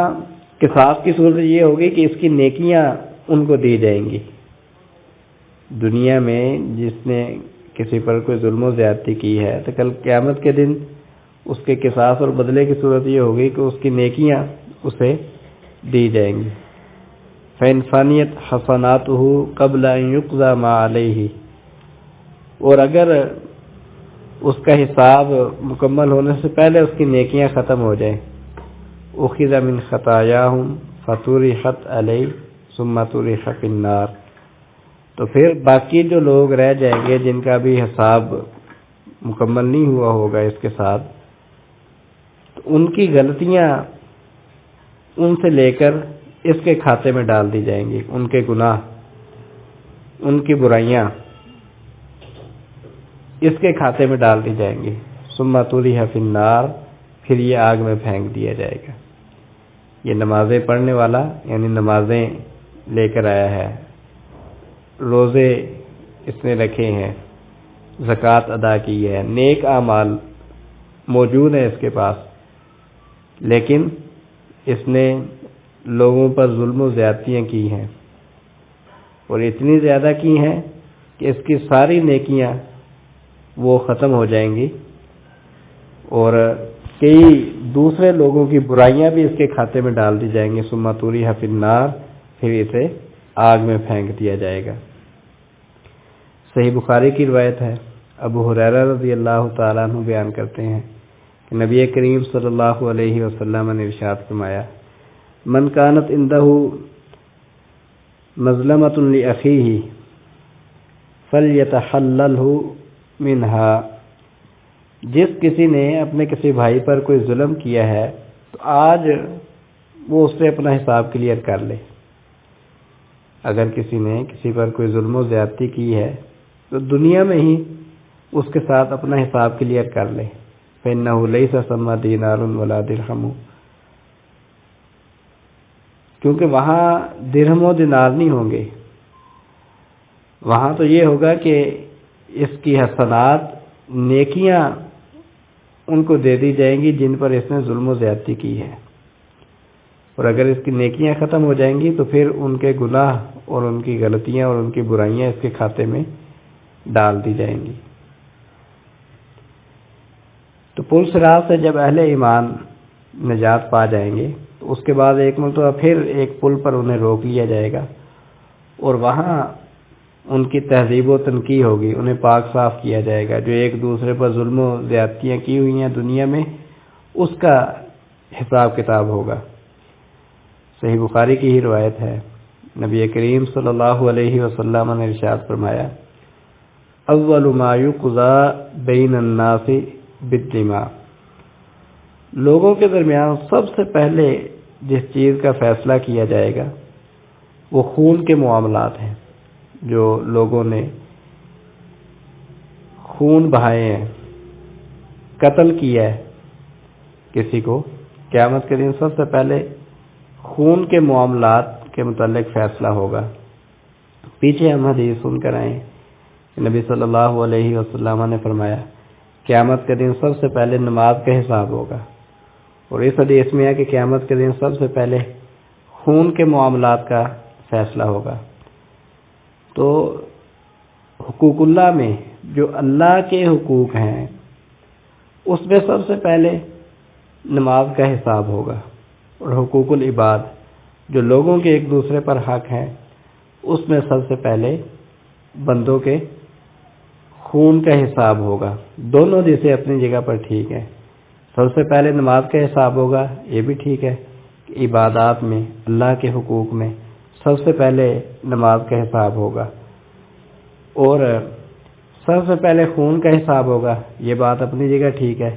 قصاص کی صورت یہ ہوگی کہ اس کی نیکیاں ان کو دی جائیں گی۔ دنیا میں جس نے کسی پر کوئی ظلم و زیادتی کی ہے تو کل قیامت کے دن اس کے قصاص اور بدلے کی صورت یہ ہوگی کہ اس کی نیکیاں اسے دی جائیں گی۔ فَإِنْ فَنِيَتْ حَسَنَاتُهُ قَبْلَ أَنْ يُقْضَى مَا عَلَيْهِ، اور اگر اس کا حساب مکمل ہونے سے پہلے اس کی نیکیاں ختم ہو جائیں، أُخِذَ مِنْ خَطَايَاهُمْ فَطُرِحَتْ عَلَيْهِ ثُمَّ طُرِحَ فِي النَّارِ، تو پھر باقی جو لوگ رہ جائیں گے جن کا بھی حساب مکمل نہیں ہوا ہوگا اس کے ساتھ، تو ان کی غلطیاں ان سے لے کر اس کے کھاتے میں ڈال دی جائیں گی، ان کے گناہ، ان کی برائیاں اس کے کھاتے میں ڈال دی جائیں گی۔ ثم طرح فی النار، پھر یہ آگ میں پھینک دیا جائے گا۔ یہ نمازیں پڑھنے والا یعنی نمازیں لے کر آیا ہے، روزے اس نے رکھے ہیں، زکوٰۃ ادا کی ہے، نیک اعمال موجود ہیں اس کے پاس، لیکن اس نے لوگوں پر ظلم و زیادتیاں کی ہیں، اور اتنی زیادہ کی ہیں کہ اس کی ساری نیکیاں وہ ختم ہو جائیں گی، اور کئی دوسرے لوگوں کی برائیاں بھی اس کے کھاتے میں ڈال دی جائیں گی۔ ثم طرح فی النار، پھر اسے آگ میں پھینک دیا جائے گا۔ صحیح بخاری کی روایت ہے، ابو ہریرہ رضی اللہ تعالیٰ عنہ بیان کرتے ہیں کہ نبی کریم صلی اللہ علیہ وسلم نے ارشاد فرمایا، من کانت عنده مظلمۃ لأخیہ فلیتحللہ منها، جس کسی نے اپنے کسی بھائی پر کوئی ظلم کیا ہے تو آج وہ اس سے اپنا حساب کلیئر کر لے۔ اگر کسی نے کسی پر کوئی ظلم و زیادتی کی ہے تو دنیا میں ہی اس کے ساتھ اپنا حساب کلیئر کر لے۔ فَإِنَّهُ لَيْسَ ثَمَّ دِينَارٌ وَلَا دِرْہَمٌ، کیونکہ وہاں درہم و دینار نہیں ہوں گے، وہاں تو یہ ہوگا کہ اس کی حسنات، نیکیاں ان کو دے دی جائیں گی جن پر اس نے ظلم و زیادتی کی ہے، اور اگر اس کی نیکیاں ختم ہو جائیں گی تو پھر ان کے گناہ اور ان کی غلطیاں اور ان کی برائیاں اس کے کھاتے میں ڈال دی جائیں گی۔ تو پل صراط سے جب اہل ایمان نجات پا جائیں گے تو اس کے بعد ایک مرتبہ پھر ایک پل پر انہیں روک لیا جائے گا، اور وہاں ان کی تہذیب و تنقیح ہوگی، انہیں پاک صاف کیا جائے گا۔ جو ایک دوسرے پر ظلم و زیادتیاں کی ہوئی ہیں دنیا میں، اس کا حساب کتاب ہوگا۔ صحیح بخاری کی ہی روایت ہے، نبی کریم صلی اللہ علیہ وسلم نے ارشاد فرمایا، اول ما یقضی بین الناس بالدماء، لوگوں کے درمیان سب سے پہلے جس چیز کا فیصلہ کیا جائے گا وہ خون کے معاملات ہیں۔ جو لوگوں نے خون بہائے ہیں، قتل کیا ہے کسی کو، قیامت کے دن سب سے پہلے خون کے معاملات کے متعلق فیصلہ ہوگا۔ پیچھے ہم حدیث سن کر آئے کہ نبی صلی اللہ علیہ وسلم نے فرمایا قیامت کے دن سب سے پہلے نماز کا حساب ہوگا، اور اس حدیث میں ہے کہ قیامت کے دن سب سے پہلے خون کے معاملات کا فیصلہ ہوگا۔ تو حقوق اللہ میں جو اللہ کے حقوق ہیں اس میں سب سے پہلے نماز کا حساب ہوگا، اور حقوق العباد جو لوگوں کے ایک دوسرے پر حق ہیں اس میں سب سے پہلے بندوں کے خون کا حساب ہوگا۔ دونوں جیسے اپنی جگہ پر ٹھیک ہے، سب سے پہلے نماز کا حساب ہوگا، یہ بھی ٹھیک ہے کہ عبادات میں، اللہ کے حقوق میں سب سے پہلے نماز کا حساب ہوگا، اور سب سے پہلے خون کا حساب ہوگا، یہ بات اپنی جگہ ٹھیک ہے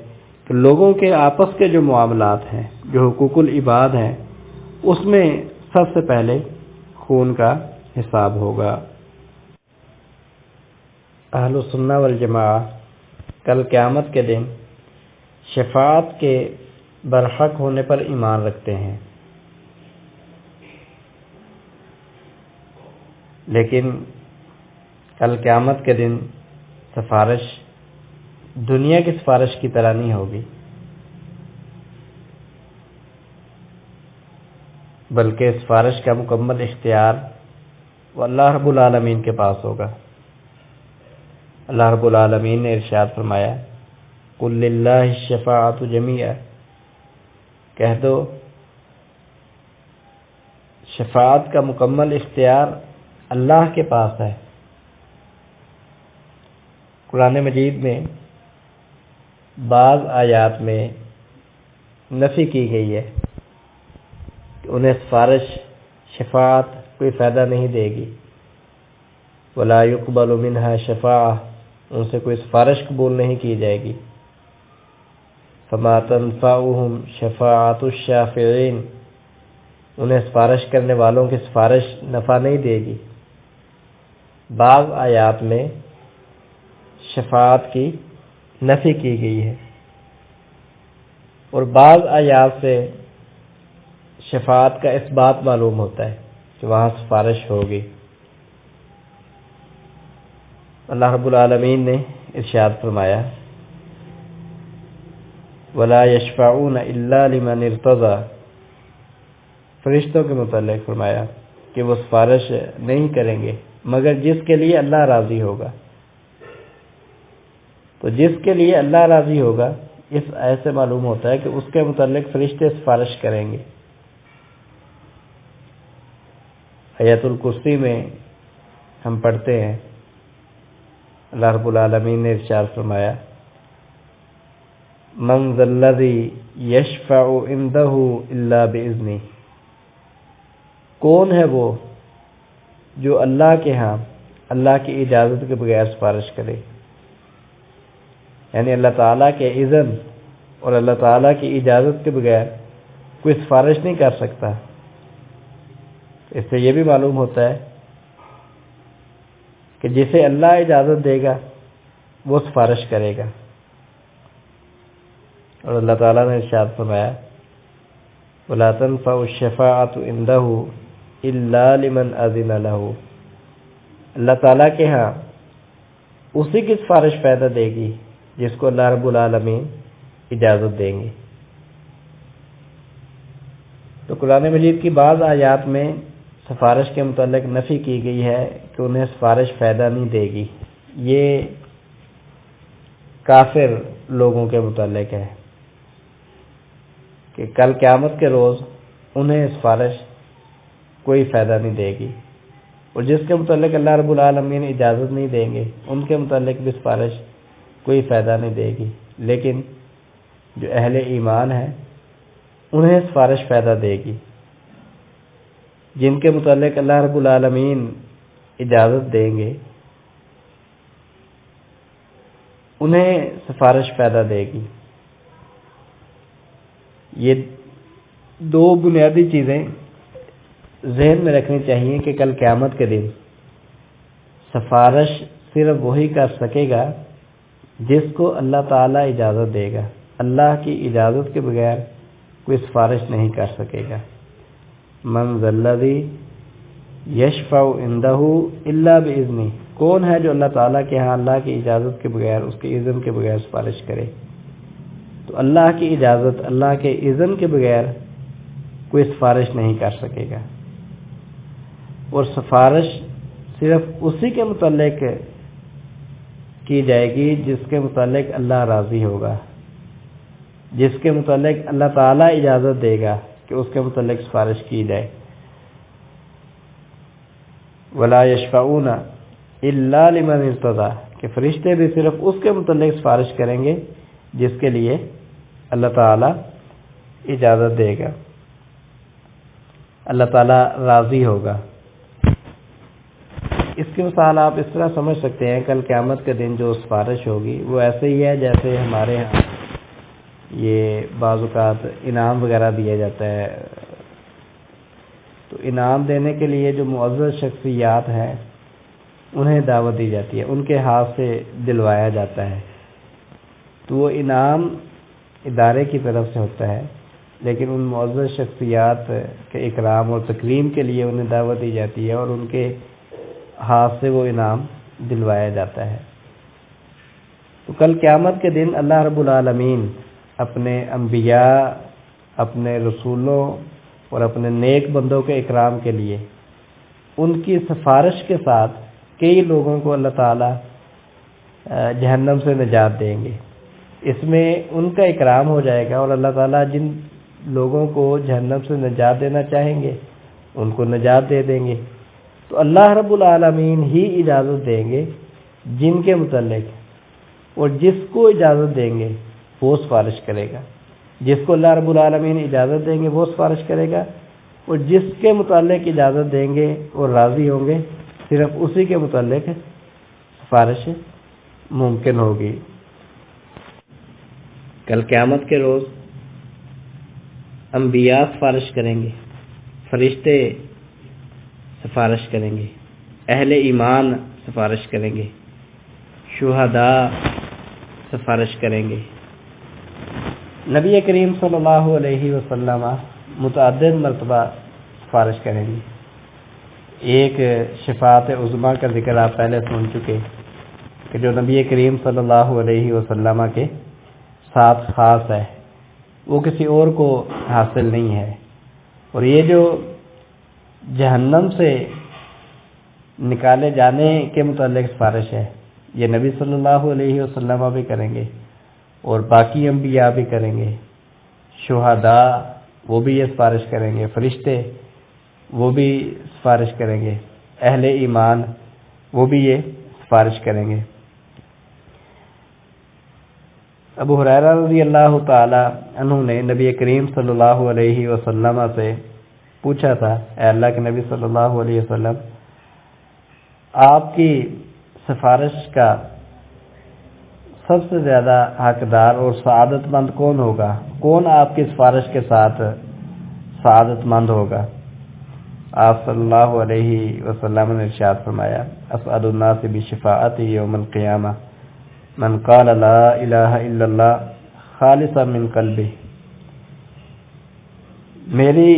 کہ لوگوں کے آپس کے جو معاملات ہیں، جو حقوق العباد ہیں، اس میں سب سے پہلے خون کا حساب ہوگا۔ اہل السنہ والجماعہ کل قیامت کے دن شفاعت کے برحق ہونے پر ایمان رکھتے ہیں، لیکن کل قیامت کے دن سفارش دنیا کی سفارش کی طرح نہیں ہوگی، بلکہ سفارش کا مکمل اختیار وہ اللہ رب العالمین کے پاس ہوگا۔ اللہ رب العالمین نے ارشاد فرمایا قل للہ الشفاعۃ جمیعا، کہہ دو شفاعت کا مکمل اختیار اللہ کے پاس ہے۔ قرآن مجید میں بعض آیات میں نفی کی گئی ہے کہ انہیں سفارش، شفاعت کوئی فائدہ نہیں دے گی، ولا یقبل منہا شفاعہ، ان سے کوئی سفارش قبول نہیں کی جائے گی، فما تنفعهم شفاعت الشافعین، انہیں سفارش کرنے والوں کی سفارش نفع نہیں دے گی۔ بعض آیات میں شفاعت کی نفی کی گئی ہے، اور بعض آیات سے شفاعت کا اس بات معلوم ہوتا ہے کہ وہاں سفارش ہوگی۔ اللہ رب العالمین نے ارشاد فرمایا وَلَا يَشْفَعُونَ إِلَّا لِمَنِ ارْتَضَىٰ، فرشتوں کے متعلق فرمایا کہ وہ سفارش نہیں کریں گے مگر جس کے لیے اللہ راضی ہوگا۔ تو جس کے لیے اللہ راضی ہوگا، اس آیت سے معلوم ہوتا ہے کہ اس کے متعلق فرشتے سفارش کریں گے۔ آیت الکرسی میں ہم پڑھتے ہیں اللہ رب العالمین نے ارشاد فرمایا من ذا الذی یشفع عنده الا باذنہ، کون ہے وہ جو اللہ کے ہاں اللہ کی اجازت کے بغیر سفارش کرے؟ یعنی اللہ تعالیٰ کے اذن اور اللہ تعالیٰ کی اجازت کے بغیر کوئی سفارش نہیں کر سکتا۔ اس سے یہ بھی معلوم ہوتا ہے کہ جسے اللہ اجازت دے گا وہ سفارش کرے گا۔ اور اللہ تعالیٰ نے ارشاد فرمایا وَلَا تَنفَعُ الشَّفَاعَةُ عِندَهُ إِلَّا لِمَنْ أَذِنَ لَهُ، اللہ تعالیٰ کے ہاں اسی کی سفارش فائدہ دے گی جس کو اللہ رب العالمین اجازت دیں گے۔ تو قرآن مجید کی بعض آیات میں سفارش کے متعلق نفی کی گئی ہے کہ انہیں سفارش فائدہ نہیں دے گی، یہ کافر لوگوں کے متعلق ہے کہ کل قیامت کے روز انہیں سفارش کوئی فائدہ نہیں دے گی، اور جس کے متعلق اللہ رب العالمین اجازت نہیں دیں گے ان کے متعلق بھی سفارش کوئی فائدہ نہیں دے گی، لیکن جو اہل ایمان ہیں انہیں سفارش فائدہ دے گی۔ جن کے متعلق اللہ رب العالمین اجازت دیں گے انہیں سفارش فائدہ دے گی۔ یہ دو بنیادی چیزیں ذہن میں رکھنی چاہیے کہ کل قیامت کے دن سفارش صرف وہی کر سکے گا جس کو اللہ تعالیٰ اجازت دے گا، اللہ کی اجازت کے بغیر کوئی سفارش نہیں کر سکے گا۔ من ذا الذی یشفع عندہ الا باذنہ، کون ہے جو اللہ تعالیٰ کے ہاں اللہ کی اجازت کے بغیر اس کے اذن کے بغیر سفارش کرے؟ تو اللہ کی اجازت اللہ کے اذن کے بغیر کوئی سفارش نہیں کر سکے گا، اور سفارش صرف اسی کے متعلق کی جائے گی جس کے متعلق اللہ راضی ہوگا، جس کے متعلق اللہ تعالیٰ اجازت دے گا کہ اس کے متعلق سفارش کی جائے۔ وَلَا يَشْفَعُونَ إِلَّا لِمَنِ ارْتَضَىٰ، کہ فرشتے بھی صرف اس کے متعلق سفارش کریں گے جس کے لیے اللہ تعالیٰ اجازت دے گا، اللہ تعالیٰ راضی ہوگا۔ اس کی مثال آپ اس طرح سمجھ سکتے ہیں، کل قیامت کے دن جو سفارش ہوگی وہ ایسے ہی ہے جیسے ہمارے ہاں یہ بعض اوقات انعام وغیرہ دیا جاتا ہے، تو انعام دینے کے لیے جو معزز شخصیات ہیں انہیں دعوت دی جاتی ہے، ان کے ہاتھ سے دلوایا جاتا ہے، تو وہ انعام ادارے کی طرف سے ہوتا ہے، لیکن ان معزز شخصیات کے اکرام اور تکریم کے لیے انہیں دعوت دی جاتی ہے اور ان کے ہاتھ سے وہ انعام دلوایا جاتا ہے۔ تو کل قیامت کے دن اللہ رب العالمین اپنے انبیاء، اپنے رسولوں اور اپنے نیک بندوں کے اکرام کے لیے ان کی سفارش کے ساتھ کئی لوگوں کو اللہ تعالیٰ جہنم سے نجات دیں گے۔ اس میں ان کا اکرام ہو جائے گا، اور اللہ تعالیٰ جن لوگوں کو جہنم سے نجات دینا چاہیں گے ان کو نجات دے دیں گے۔ تو اللہ رب العالمین ہی اجازت دیں گے جن کے متعلق، اور جس کو اجازت دیں گے وہ سفارش کرے گا، جس کو اللہ رب العالمین اجازت دیں گے وہ سفارش کرے گا، اور جس کے متعلق اجازت دیں گے اور راضی ہوں گے صرف اسی کے متعلق سفارش ممکن ہوگی۔ کل قیامت کے روز انبیاء سفارش کریں گے، فرشتے سفارش کریں گے، اہل ایمان سفارش کریں گے، شہداء سفارش کریں گے، نبی کریم صلی اللہ علیہ وسلم متعدد مرتبہ سفارش کریں گے۔ ایک شفاعت عظمیٰ کا ذکر آپ پہلے سن چکے کہ جو نبی کریم صلی اللہ علیہ وسلم کے ساتھ خاص ہے، وہ کسی اور کو حاصل نہیں ہے، اور یہ جو جہنم سے نکالے جانے کے متعلق سفارش ہے یہ نبی صلی اللہ علیہ وسلم بھی کریں گے، اور باقی انبیاء بھی کریں گے، شہداء وہ بھی یہ سفارش کریں گے، فرشتے وہ بھی سفارش کریں گے، اہل ایمان وہ بھی یہ سفارش کریں گے۔ ابو ہریرہ رضی اللہ تعالی عنہ نے نبی کریم صلی اللہ علیہ وسلم سے پوچھا تھا اے اللہ کے نبی صلی اللہ علیہ وسلم آپ کی سفارش کا سب سے زیادہ حقدار اور سعادت مند کون ہوگا؟ کون آپ کی سفارش کے ساتھ سعادت مند ہوگا؟ آپ صلی اللہ علیہ وسلم نے ارشاد فرمایا اسعد الناس بشفاعتی یوم القیامہ من قال لا الہ الا اللہ خالصا من قلبہ، میری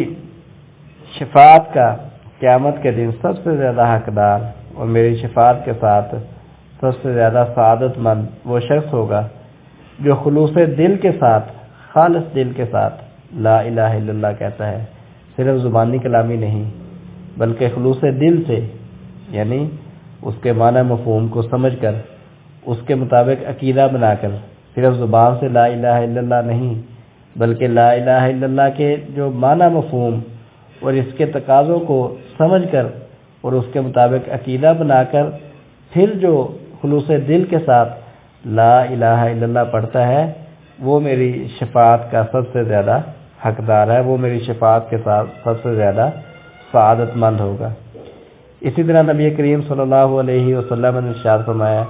شفاعت کا قیامت کے دن سب سے زیادہ حقدار اور میری شفاعت کے ساتھ سب سے زیادہ سعادت مند وہ شخص ہوگا جو خلوص دل کے ساتھ، خالص دل کے ساتھ لا الہ الا اللہ کہتا ہے، صرف زبانی کلامی نہیں بلکہ خلوص دل سے، یعنی اس کے معنی مفہوم کو سمجھ کر اس کے مطابق عقیدہ بنا کر، صرف زبان سے لا الہ الا اللہ نہیں بلکہ لا الہ الا اللہ کے جو معنی مفہوم اور اس کے تقاضوں کو سمجھ کر اور اس کے مطابق عقیدہ بنا کر پھر جو خلوص دل کے ساتھ لا الہ الا اللہ پڑھتا ہے وہ میری شفاعت کا سب سے زیادہ حقدار ہے، وہ میری شفاعت کے ساتھ سب سے زیادہ سعادت مند ہوگا۔ اسی طرح نبی کریم صلی اللہ علیہ وسلم نے ارشاد فرمایا،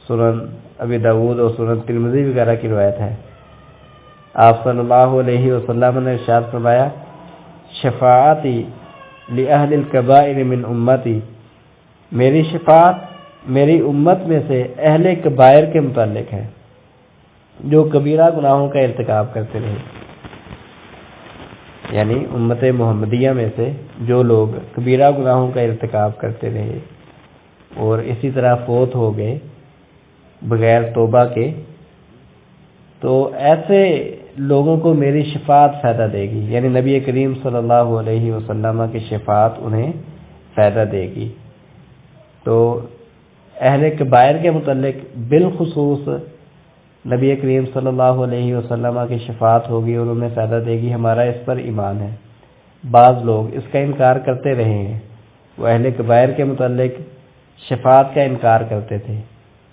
سنن ابی داؤد اور سنن ترمذی وغیرہ کی روایت ہے، آپ صلی اللہ علیہ وسلم نے ارشاد فرمایا شفاعتی لأہل الکبائر من امتی، میری شفاعت میری امت میں سے اہل کبائر کے متعلق ہے جو کبیرہ گناہوں کا ارتکاب کرتے رہے، یعنی امت محمدیہ میں سے جو لوگ کبیرہ گناہوں کا ارتکاب کرتے رہے اور اسی طرح فوت ہو گئے بغیر توبہ کے، تو ایسے لوگوں کو میری شفاعت فائدہ دے گی، یعنی نبی کریم صلی اللہ علیہ وسلم کی شفاعت انہیں فائدہ دے گی۔ تو اہل کبائر کے متعلق بالخصوص نبی کریم صلی اللہ علیہ وسلم کی شفاعت ہوگی اور انہیں فائدہ دے گی، ہمارا اس پر ایمان ہے۔ بعض لوگ اس کا انکار کرتے رہے ہیں، وہ اہل کبائر کے متعلق شفاعت کا انکار کرتے تھے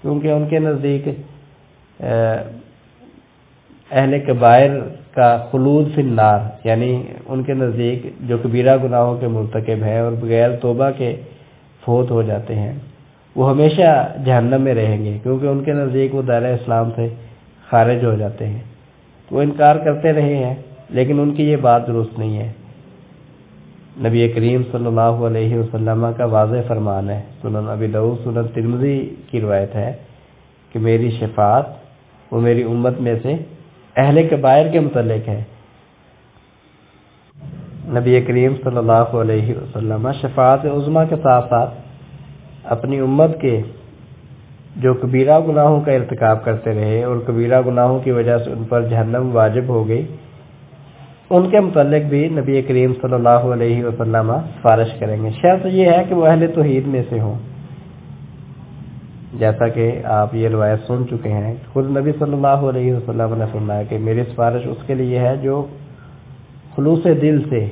کیونکہ ان کے نزدیک اہل کبائر کا خلود فی النار، یعنی ان کے نزدیک جو کبیرہ گناہوں کے مرتکب ہیں اور بغیر توبہ کے فوت ہو جاتے ہیں وہ ہمیشہ جہنم میں رہیں گے، کیونکہ ان کے نزدیک وہ دائرہ اسلام سے خارج ہو جاتے ہیں۔ وہ انکار کرتے رہے ہیں، لیکن ان کی یہ بات درست نہیں ہے۔ نبی کریم صلی اللہ علیہ وسلم کا واضح فرمان ہے، سنن ابی داؤد سنن ترمذی کی روایت ہے کہ میری شفاعت وہ میری امت میں سے اہل کبائر کے متعلق ہے۔ نبی کریم صلی اللہ علیہ وسلم شفاعت عظمیٰ کے ساتھ ساتھ اپنی امت کے جو کبیرہ گناہوں کا ارتکاب کرتے رہے اور کبیرہ گناہوں کی وجہ سے ان پر جہنم واجب ہو گئی، ان کے متعلق بھی نبی کریم صلی اللہ علیہ وسلم سفارش کریں گے۔ شرط یہ ہے کہ وہ اہل توحید میں سے ہوں، جیسا کہ آپ یہ روایت سن چکے ہیں، خود نبی صلی اللہ علیہ وسلم نے فرمایا کہ میری سفارش اس کے لیے ہے جو خلوص دل سے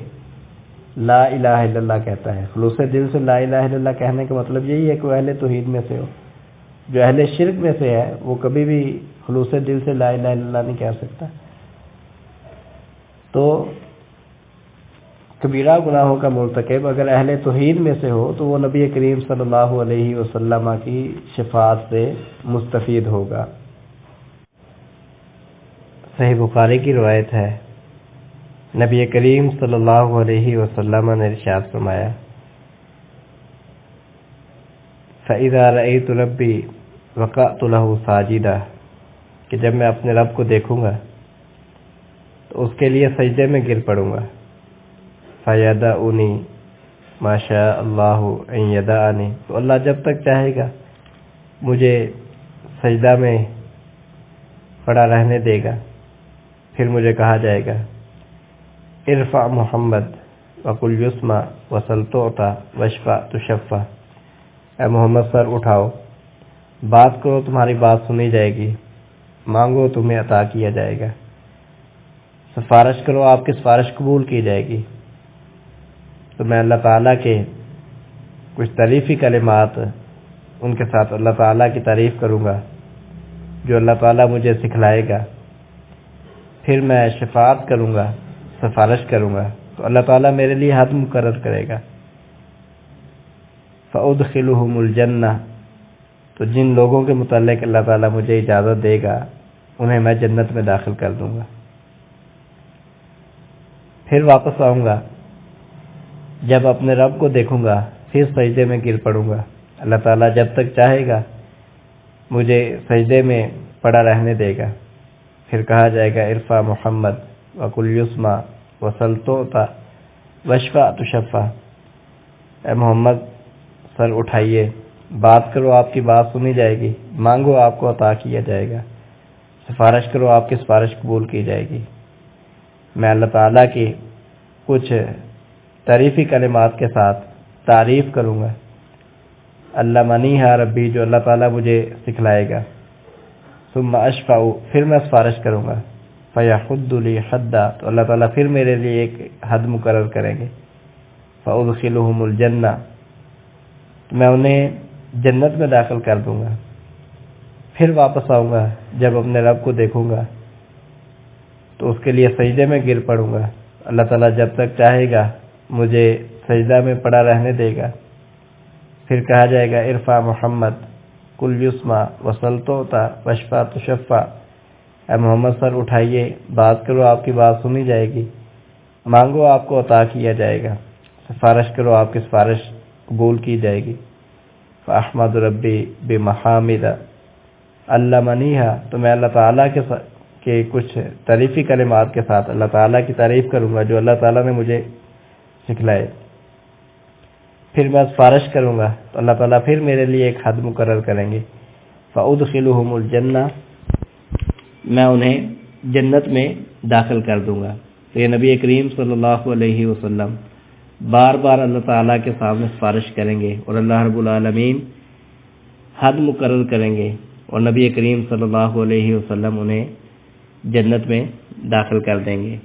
لا الہ الا اللہ کہتا ہے۔ خلوص دل سے لا الہ الا اللہ کہنے کا مطلب یہی ہے کہ وہ اہل توحید میں سے ہو۔ جو اہل شرک میں سے ہے وہ کبھی بھی خلوص دل سے لا الہ الا اللہ نہیں کہہ سکتا۔ تو کبیرہ گناہوں کا مرتکب اگر اہل توحید میں سے ہو تو وہ نبی کریم صلی اللہ علیہ وسلم کی شفاعت سے مستفید ہوگا۔ صحیح بخاری کی روایت ہے، نبی کریم صلی اللہ علیہ وسلم نے ارشاد فرمایا فَإِذَا رَأَيْتُ رَبِّي وَقَعْتُ لَهُ سَاجِدًا، کہ جب میں اپنے رب کو دیکھوں گا تو اس کے لیے سجدے میں گر پڑوں گا۔ فَيَدَعُنِي مَا شَاءَ اللَّهُ أَن يَدَعَنِي، تو اللہ جب تک چاہے گا مجھے سجدہ میں پڑا رہنے دے گا، پھر مجھے کہا جائے گا ارفع محمد وقل یسمع وسل تعطى واشفع تشفع، اے محمد سر اٹھاؤ، بات کرو تمہاری بات سنی جائے گی، مانگو تمہیں عطا کیا جائے گا، سفارش کرو آپ کی سفارش قبول کی جائے گی۔ تو میں اللہ تعالیٰ کے کچھ تعریفی کلمات ان کے ساتھ اللہ تعالیٰ کی تعریف کروں گا جو اللہ تعالیٰ مجھے سکھلائے گا، پھر میں شفاعت کروں گا، سفارش کروں گا، تو اللہ تعالیٰ میرے لیے حد مقرر کرے گا. فَأُدْخِلُهُمُ الْجَنَّةَ، تو جن لوگوں کے متعلق اللہ تعالیٰ مجھے اجازت دے گا انہیں میں جنت میں داخل کر دوں گا. پھر واپس آؤں گا، جب اپنے رب کو دیکھوں گا پھر سجدے میں گر پڑوں گا. اللہ تعالیٰ جب تک چاہے گا مجھے سجدے میں پڑا رہنے دے گا. پھر کہا جائے گا ارفع محمد وقل یسمع وسل تعطیٰ واشفع تشفع، اے محمد سر اٹھائیے، بات کرو آپ کی بات سنی جائے گی، مانگو آپ کو عطا کیا جائے گا، سفارش کرو آپ کی سفارش قبول کی جائے گی. میں اللہ تعالیٰ کی کچھ تعریفی کلمات کے ساتھ تعریف کروں گا. اللہ منیہا ربی، جو اللہ تعالیٰ مجھے سکھلائے گا. ثم اشفع، پھر میں سفارش کروں گا. فیحد لی حدا، تو اللہ تعالیٰ پھر میرے لیے ایک حد مقرر کریں گے. فادخلہم الجنہ، تو میں انہیں جنت میں داخل کر دوں گا. پھر واپس آؤں گا، جب اپنے رب کو دیکھوں گا تو اس کے لیے سجدے میں گر پڑوں گا. اللہ تعالیٰ جب تک چاہے گا مجھے سجدہ میں پڑا رہنے دے گا. پھر کہا جائے گا ارفع محمد قل یسمع وسل تعطیٰ واشفع تشفع، اے محمد سر اٹھائیے، بات کرو آپ کی بات سنی جائے گی، مانگو آپ کو عطا کیا جائے گا، سفارش کرو آپ کی سفارش قبول کی جائے گی. فاحمد ربی بمحامد اللہ منیہا، تو میں اللہ تعالیٰ کے کچھ تعریفی کلمات کے ساتھ اللہ تعالیٰ کی تعریف کروں گا جو اللہ تعالیٰ نے مجھے سکھلائے. پھر میں سفارش کروں گا تو اللہ تعالیٰ پھر میرے لیے ایک حد مقرر کریں گے. فادخلہم الجنہ، میں انہیں جنت میں داخل کر دوں گا. تو یہ نبی کریم صلی اللہ علیہ وسلم بار بار اللہ تعالیٰ کے سامنے سفارش کریں گے اور اللہ رب العالمین حد مقرر کریں گے اور نبی کریم صلی اللہ علیہ وسلم انہیں جنت میں داخل کر دیں گے.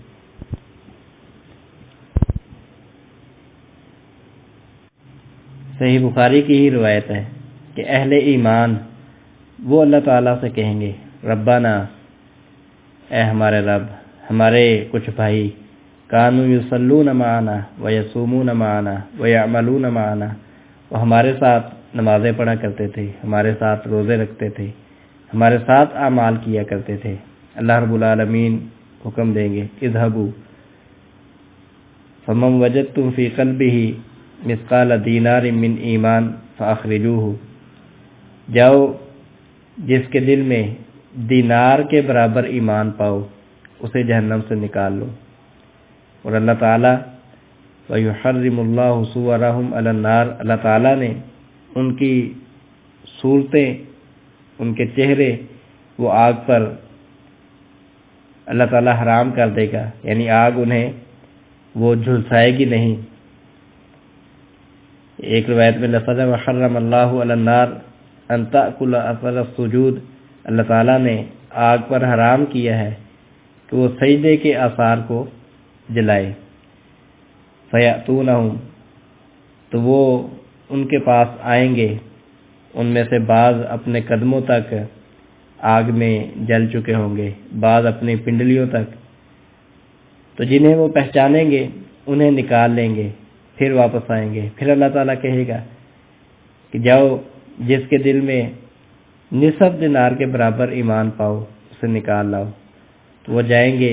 صحیح بخاری کی ہی روایت ہے کہ اہل ایمان وہ اللہ تعالیٰ سے کہیں گے ربنا، اے ہمارے رب، ہمارے کچھ بھائی کانوا یصلون معنا ویصومون معنا ویعملون معنا، وہ ہمارے ساتھ نمازیں پڑھا کرتے تھے، ہمارے ساتھ روزے رکھتے تھے، ہمارے ساتھ اعمال کیا کرتے تھے. اللہ رب العالمین حکم دیں گے اذهبوا فمن وجدتم فی قلبہ مثقال دینار من ایمان فاخرجوہ، جاؤ جس کے دل میں دینار کے برابر ایمان پاؤ اسے جہنم سے نکال لو. اور اللہ تعالیٰ وَيُحَرِّمُ اللَّهُ صُوَرَهُمْ عَلَى النَّارِ، اللہ تعالیٰ نے ان کی صورتیں، ان کے چہرے وہ آگ پر اللہ تعالیٰ حرام کر دے گا، یعنی آگ انہیں وہ جھلسائے گی نہیں. ایک روایت میں لفظ ہے وَحَرَّمَ اللَّهُ عَلَى النَّارِ أَن تَأْكُلَ أَثَرَ السُّجُودِ، اللہ تعالیٰ نے آگ پر حرام کیا ہے کہ وہ سجدے کے آثار کو جلائے. فَيَأْتُونَهُمْ، تو وہ ان کے پاس آئیں گے، ان میں سے بعض اپنے قدموں تک آگ میں جل چکے ہوں گے، بعض اپنی پنڈلیوں تک. تو جنہیں وہ پہچانیں گے انہیں نکال لیں گے، پھر واپس آئیں گے. پھر اللہ تعالیٰ کہے گا کہ جاؤ جس کے دل میں نصف دینار کے برابر ایمان پاؤ اسے نکال لاؤ. تو وہ جائیں گے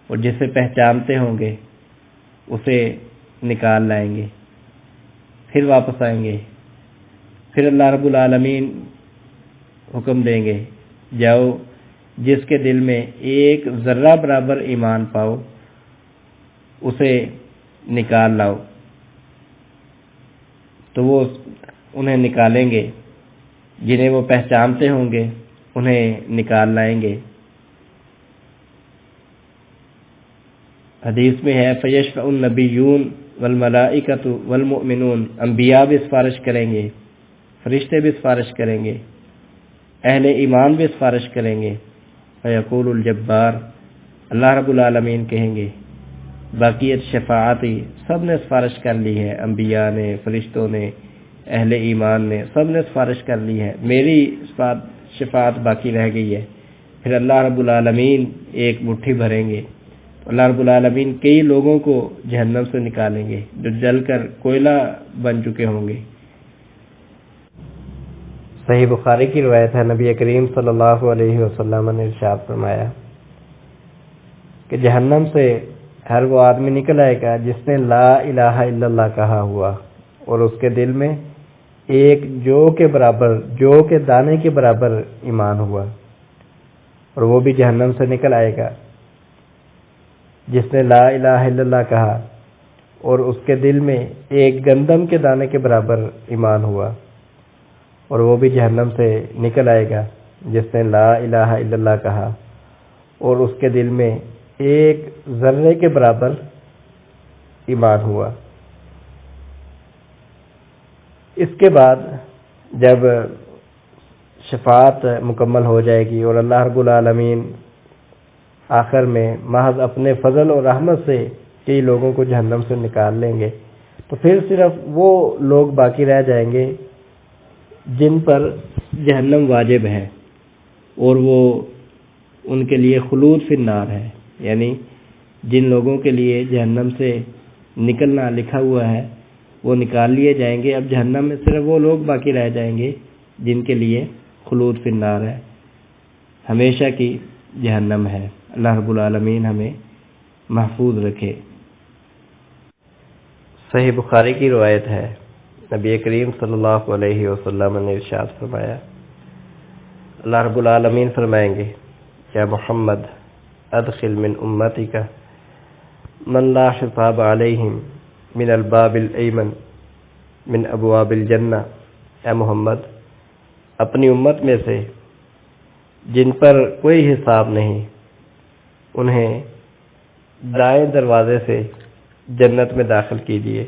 اور جسے پہچانتے ہوں گے اسے نکال لائیں گے، پھر واپس آئیں گے. پھر اللہ رب العالمین حکم دیں گے جاؤ جس کے دل میں ایک ذرہ برابر ایمان پاؤ اسے نکال لاؤ. تو وہ انہیں نکالیں گے، جنہیں وہ پہچانتے ہوں گے انہیں نکال لائیں گے. حدیث میں ہے فیشفع النبیون والملائکۃ والمؤمنون، انبیاء بھی سفارش کریں گے، فرشتے بھی سفارش کریں گے، اہل ایمان بھی سفارش کریں گے. فیقول الجبار، اللہ رب العالمین کہیں گے باقیت شفاعتی، سب نے سفارش کر لی ہے، انبیاء نے، فرشتوں نے، اہل ایمان نے، سب نے سفارش کر لی ہے، میری شفاعت باقی رہ گئی ہے. پھر اللہ رب العالمین ایک مٹھی بھریں گے، اللہ رب العالمین کئی لوگوں کو جہنم سے نکالیں گے جو جل کر کوئلہ بن چکے ہوں گے۔ صحیح بخاری کی روایت ہے، نبی کریم صلی اللہ علیہ وسلم نے ارشاد فرمایا کہ جہنم سے ہر وہ آدمی نکل آئے گا جس نے لا الہ الا اللہ کہا ہوا اور اس کے دل میں ایک جو کے دانے کے برابر ایمان ہوا، اور وہ بھی جہنم سے نکل آئے گا جس نے لا الہ الا اللہ کہا اور اس کے دل میں ایک گندم کے دانے کے برابر ایمان ہوا، اور وہ بھی جہنم سے نکل آئے گا جس نے لا الہ الا اللہ کہا اور اس کے دل میں ایک ذرے کے برابر ایمان ہوا۔ اس کے بعد جب شفاعت مکمل ہو جائے گی اور اللہ رب العالمین آخر میں محض اپنے فضل اور رحمت سے کئی لوگوں کو جہنم سے نکال لیں گے، تو پھر صرف وہ لوگ باقی رہ جائیں گے جن پر جہنم واجب ہے اور وہ ان کے لیے خلود فی النار ہے، یعنی جن لوگوں کے لیے جہنم سے نکلنا لکھا ہوا ہے وہ نکال لیے جائیں گے۔ اب جہنم میں صرف وہ لوگ باقی رہ جائیں گے جن کے لیے خلود فی النار ہے، ہمیشہ کی جہنم ہے۔ اللہ رب العالمین ہمیں محفوظ رکھے۔ صحیح بخاری کی روایت ہے، نبی کریم صلی اللہ علیہ وسلم نے ارشاد فرمایا، اللہ رب العالمین فرمائیں گے، یا محمد ادخل من امتک من لا حساب علیہم من الباب الایمن من ابواب الجنہ، اے محمد اپنی امت میں سے جن پر کوئی حساب نہیں انہیں دائیں دروازے سے جنت میں داخل کیجیے۔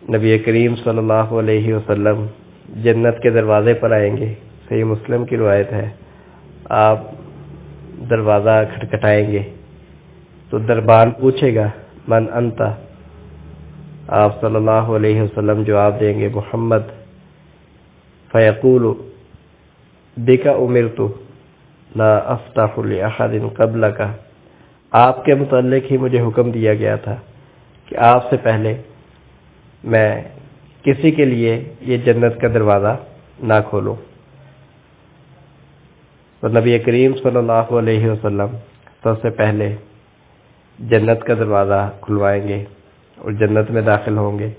نبی کریم صلی اللہ علیہ وسلم جنت کے دروازے پر آئیں گے، صحیح مسلم کی روایت ہے، آپ دروازہ کھٹکھٹائیں گے تو دربان پوچھے گا من انت، آپ صلی اللہ علیہ وسلم جواب دیں گے محمد، فیقول بک امرت لا افتح لاحد قبلک، آپ کے متعلق ہی مجھے حکم دیا گیا تھا کہ آپ سے پہلے میں کسی کے لیے یہ جنت کا دروازہ نہ کھولوں۔ تو نبی کریم صلی اللہ علیہ وسلم سب سے پہلے جنت کا دروازہ کھلوائیں گے اور جنت میں داخل ہوں گے۔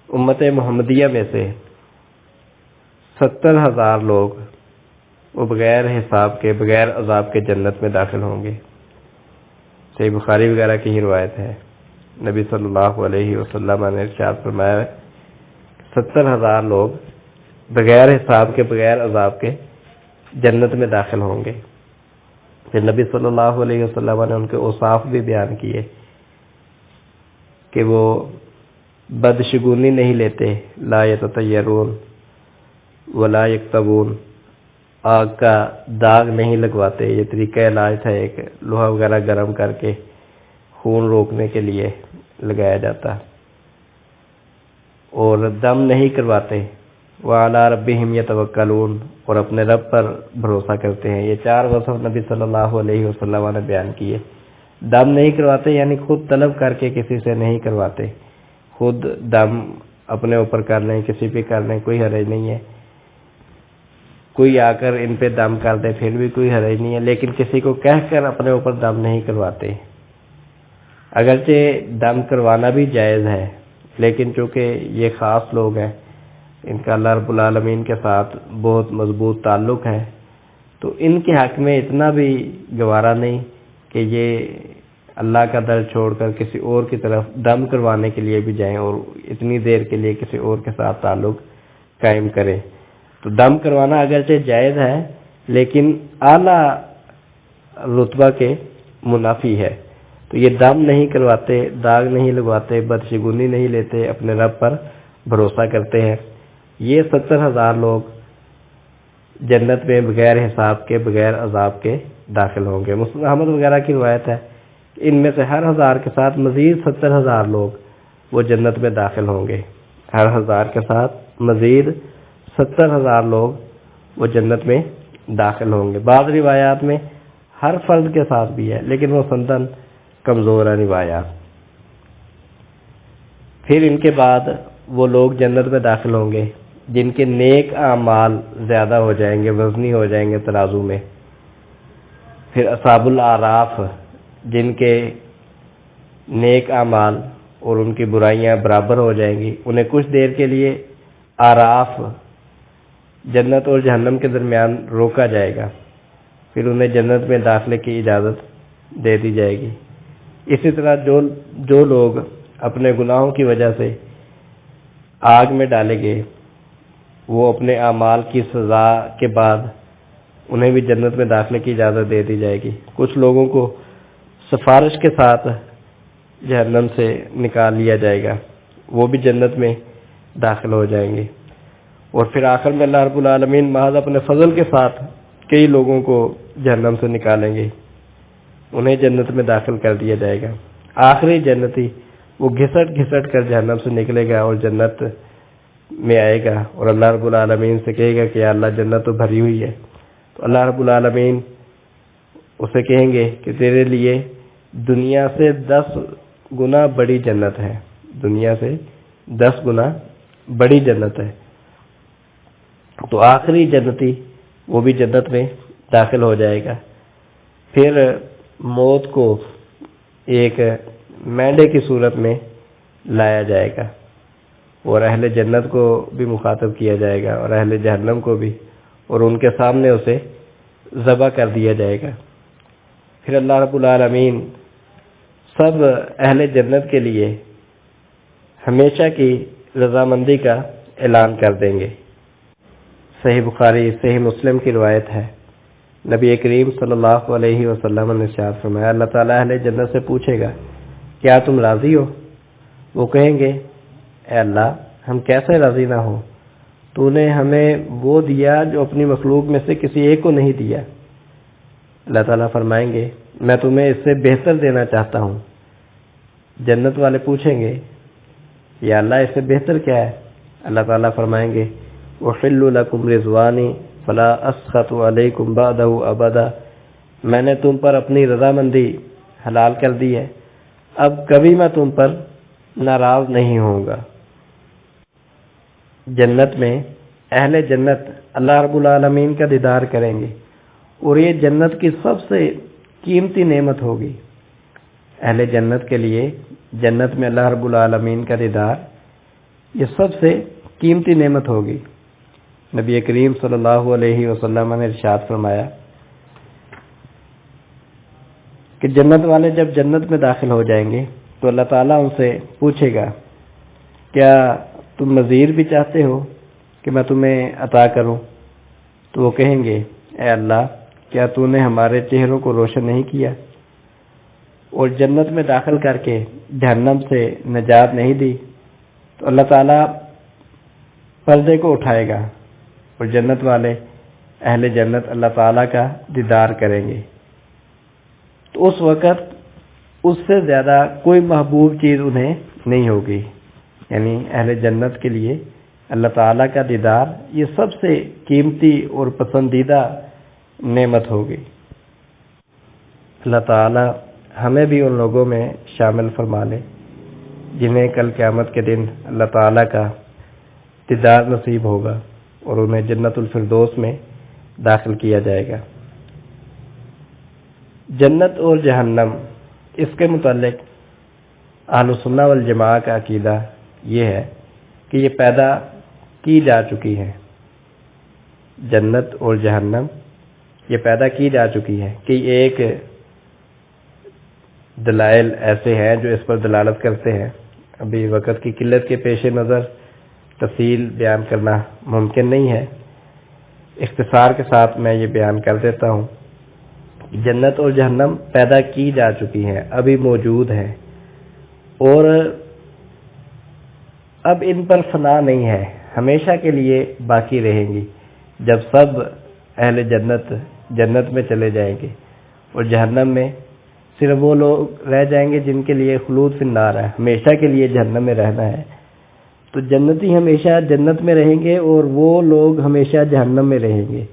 امت محمدیہ میں سے 70,000 لوگ وہ بغیر حساب کے بغیر عذاب کے جنت میں داخل ہوں گے۔ صحیح بخاری وغیرہ کی ہی روایت ہے، نبی صلی اللہ علیہ وسلم نے ارشاد فرمایا 70,000 لوگ بغیر حساب کے بغیر عذاب کے جنت میں داخل ہوں گے۔ پھر نبی صلی اللہ علیہ وسلم نے ان کے اوصاف بھی بیان کیے کہ وہ بدشگونی نہیں لیتے، لا یتطیرون ولا یکتبون، آگ کا داغ نہیں لگواتے، یہ طریقہ علاج تھا، ایک لوہا وغیرہ گرم کر کے خون روکنے کے لیے لگایا جاتا، اور دم نہیں کرواتے، وعلی ربہم یتوکلون، اور اپنے رب پر بھروسہ کرتے ہیں۔ یہ 4 وصف نبی صلی اللہ علیہ وسلم نے بیان کیے۔ دم نہیں کرواتے یعنی خود طلب کر کے کسی سے نہیں کرواتے، خود دم اپنے اوپر کر لیں، کسی پہ کر لیں، کوئی حرج نہیں ہے، کوئی آ کر ان پہ دم کر دے پھر بھی کوئی حرج نہیں ہے، لیکن کسی کو کہہ کر اپنے اوپر دم نہیں کرواتے۔ اگرچہ دم کروانا بھی جائز ہے، لیکن چونکہ یہ خاص لوگ ہیں، ان کا اللہ رب العالمین کے ساتھ بہت مضبوط تعلق ہے، تو ان کے حق میں اتنا بھی گوارا نہیں کہ یہ اللہ کا در چھوڑ کر کسی اور کی طرف دم کروانے کے لیے بھی جائیں اور اتنی دیر کے لیے کسی اور کے ساتھ تعلق قائم کریں۔ تو دم کروانا اگرچہ جائز ہے لیکن اعلیٰ رتبہ کے منافی ہے، تو یہ دم نہیں کرواتے، داغ نہیں لگواتے، بدشگونی نہیں لیتے، اپنے رب پر بھروسہ کرتے ہیں۔ یہ 70,000 لوگ جنت میں بغیر حساب کے بغیر عذاب کے داخل ہوں گے۔ مسلم احمد وغیرہ کی روایت ہے کہ ان میں سے ہر 1000 کے ساتھ مزید 70,000 لوگ وہ جنت میں داخل ہوں گے، ہر 1000 کے ساتھ مزید 70,000 لوگ وہ جنت میں داخل ہوں گے۔ بعض روایات میں ہر فرد کے ساتھ بھی ہے، لیکن وہ سندن کمزور ہے نبھایا۔ پھر ان کے بعد وہ لوگ جنت میں داخل ہوں گے جن کے نیک اعمال زیادہ ہو جائیں گے، وزنی ہو جائیں گے ترازو میں۔ پھر اصحاب الاعراف جن کے نیک اعمال اور ان کی برائیاں برابر ہو جائیں گی، انہیں کچھ دیر کے لیے اعراف جنت اور جہنم کے درمیان روکا جائے گا، پھر انہیں جنت میں داخلے کی اجازت دے دی جائے گی۔ اسی طرح جو لوگ اپنے گناہوں کی وجہ سے آگ میں ڈالے گئے، وہ اپنے اعمال کی سزا کے بعد انہیں بھی جنت میں داخلے کی اجازت دے دی جائے گی۔ کچھ لوگوں کو سفارش کے ساتھ جہنم سے نکال لیا جائے گا، وہ بھی جنت میں داخل ہو جائیں گے۔ اور پھر آخر میں اللہ رب العالمین محض اپنے فضل کے ساتھ کئی لوگوں کو جہنم سے نکالیں گے، انہیں جنت میں داخل کر دیا جائے گا۔ آخری جنتی وہ گھسٹ گھسٹ کر جہنم سے نکلے گا اور جنت میں آئے گا، اور اللہ رب العالمین سے کہے گا کہ یا اللہ جنت تو بھری ہوئی ہے۔ تو اللہ رب العالمین اسے کہیں گے کہ تیرے لیے دنیا سے 10 گنا بڑی جنت ہے، دنیا سے 10 گنا بڑی جنت ہے۔ تو آخری جنتی وہ بھی جنت میں داخل ہو جائے گا۔ پھر موت کو ایک مینڈے کی صورت میں لایا جائے گا، اور اہل جنت کو بھی مخاطب کیا جائے گا اور اہل جہنم کو بھی، اور ان کے سامنے اسے ذبح کر دیا جائے گا۔ پھر اللہ رب العالمین سب اہل جنت کے لیے ہمیشہ کی رضامندی کا اعلان کر دیں گے۔ صحیح بخاری صحیح مسلم کی روایت ہے، نبی کریم صلی اللہ علیہ وسلم نے ارشاد فرمایا، اللہ تعالیٰ اہل جنت سے پوچھے گا کیا تم راضی ہو؟ وہ کہیں گے اے اللہ ہم کیسے راضی نہ ہوں، تو نے ہمیں وہ دیا جو اپنی مخلوق میں سے کسی ایک کو نہیں دیا۔ اللہ تعالیٰ فرمائیں گے میں تمہیں اس سے بہتر دینا چاہتا ہوں۔ جنت والے پوچھیں گے یا اللہ اس سے بہتر کیا ہے؟ اللہ تعالیٰ فرمائیں گے وَحِلُّ لَكُمْ رِضْوَانِي فَلَا أَسْخَطُ عَلَيْكُمْ بَعْدَهُ أَبَدًا، میں نے تم پر اپنی رضامندی حلال کر دی ہے، اب کبھی میں تم پر ناراض نہیں ہوں گا۔ جنت میں اہل جنت اللہ رب العالمین کا دیدار کریں گے، اور یہ جنت کی سب سے قیمتی نعمت ہوگی۔ اہل جنت کے لیے جنت میں اللہ رب العالمین کا دیدار یہ سب سے قیمتی نعمت ہوگی۔ نبی کریم صلی اللہ علیہ وسلم نے ارشاد فرمایا کہ جنت والے جب جنت میں داخل ہو جائیں گے تو اللہ تعالیٰ ان سے پوچھے گا کیا تم مزید بھی چاہتے ہو کہ میں تمہیں عطا کروں؟ تو وہ کہیں گے اے اللہ کیا تو نے ہمارے چہروں کو روشن نہیں کیا اور جنت میں داخل کر کے جہنم سے نجات نہیں دی؟ تو اللہ تعالیٰ پردے کو اٹھائے گا اور جنت والے اہل جنت اللہ تعالیٰ کا دیدار کریں گے۔ تو اس وقت اس سے زیادہ کوئی محبوب چیز انہیں نہیں ہوگی، یعنی اہل جنت کے لیے اللہ تعالیٰ کا دیدار یہ سب سے قیمتی اور پسندیدہ نعمت ہوگی۔ اللہ تعالیٰ ہمیں بھی ان لوگوں میں شامل فرما لے جنہیں کل قیامت کے دن اللہ تعالیٰ کا دیدار نصیب ہوگا اور انہیں جنت الفردوس میں داخل کیا جائے گا۔ جنت اور جہنم اس کے متعلق اہل سنہ والجماعہ کا عقیدہ یہ ہے کہ یہ پیدا کی جا چکی ہے۔ جنت اور جہنم یہ پیدا کی جا چکی ہے کہ ایک دلائل ایسے ہیں جو اس پر دلالت کرتے ہیں۔ ابھی وقت کی قلت کے پیش نظر تفصیل بیان کرنا ممکن نہیں ہے، اختصار کے ساتھ میں یہ بیان کر دیتا ہوں۔ جنت اور جہنم پیدا کی جا چکی ہیں، ابھی موجود ہیں، اور اب ان پر فنا نہیں ہے، ہمیشہ کے لیے باقی رہیں گی۔ جب سب اہل جنت جنت میں چلے جائیں گے اور جہنم میں صرف وہ لوگ رہ جائیں گے جن کے لیے خلود فی النار ہے، ہمیشہ کے لیے جہنم میں رہنا ہے، تو جنتی ہمیشہ جنت میں رہیں گے اور وہ لوگ ہمیشہ جہنم میں رہیں گے۔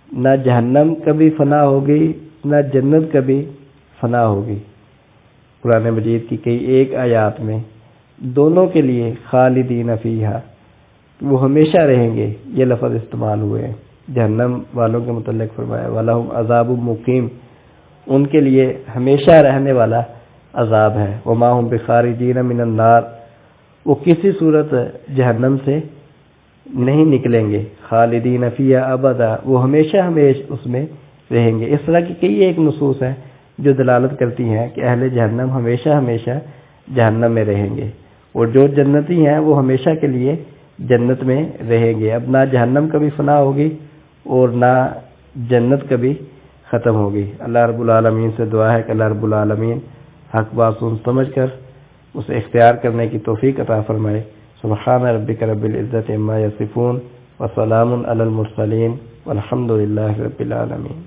نہ جہنم کبھی فنا ہوگی نہ جنت کبھی فنا ہوگی۔ قرآن مجید کی کئی ایک آیات میں دونوں کے لیے خالدین فیہا، وہ ہمیشہ رہیں گے، یہ لفظ استعمال ہوئے ہیں۔ جہنم والوں کے متعلق فرمایا وَلَهُمْ عَذَابٌ مُقِيمٌ، ان کے لیے ہمیشہ رہنے والا عذاب ہے۔ وَمَا هُمْ بِخَارِجِينَ مِنَ النَّارِ، وہ کسی صورت جہنم سے نہیں نکلیں گے۔ خالدین فیہا ابدا، وہ ہمیشہ اس میں رہیں گے۔ اس طرح کی کئی ایک نصوص ہیں جو دلالت کرتی ہیں کہ اہل جہنم ہمیشہ جہنم میں رہیں گے، اور جو جنتی ہیں وہ ہمیشہ کے لیے جنت میں رہیں گے۔ اب نہ جہنم کبھی فنا ہوگی اور نہ جنت کبھی ختم ہوگی۔ اللہ رب العالمین سے دعا ہے کہ اللہ رب العالمین حق بات سمجھ کر اسے اختیار کرنے کی توفیق عطا فرمائے۔ سبحان ربک رب العزت عما یصفون وسلام علی المرسلین والحمد للہ رب العالمین۔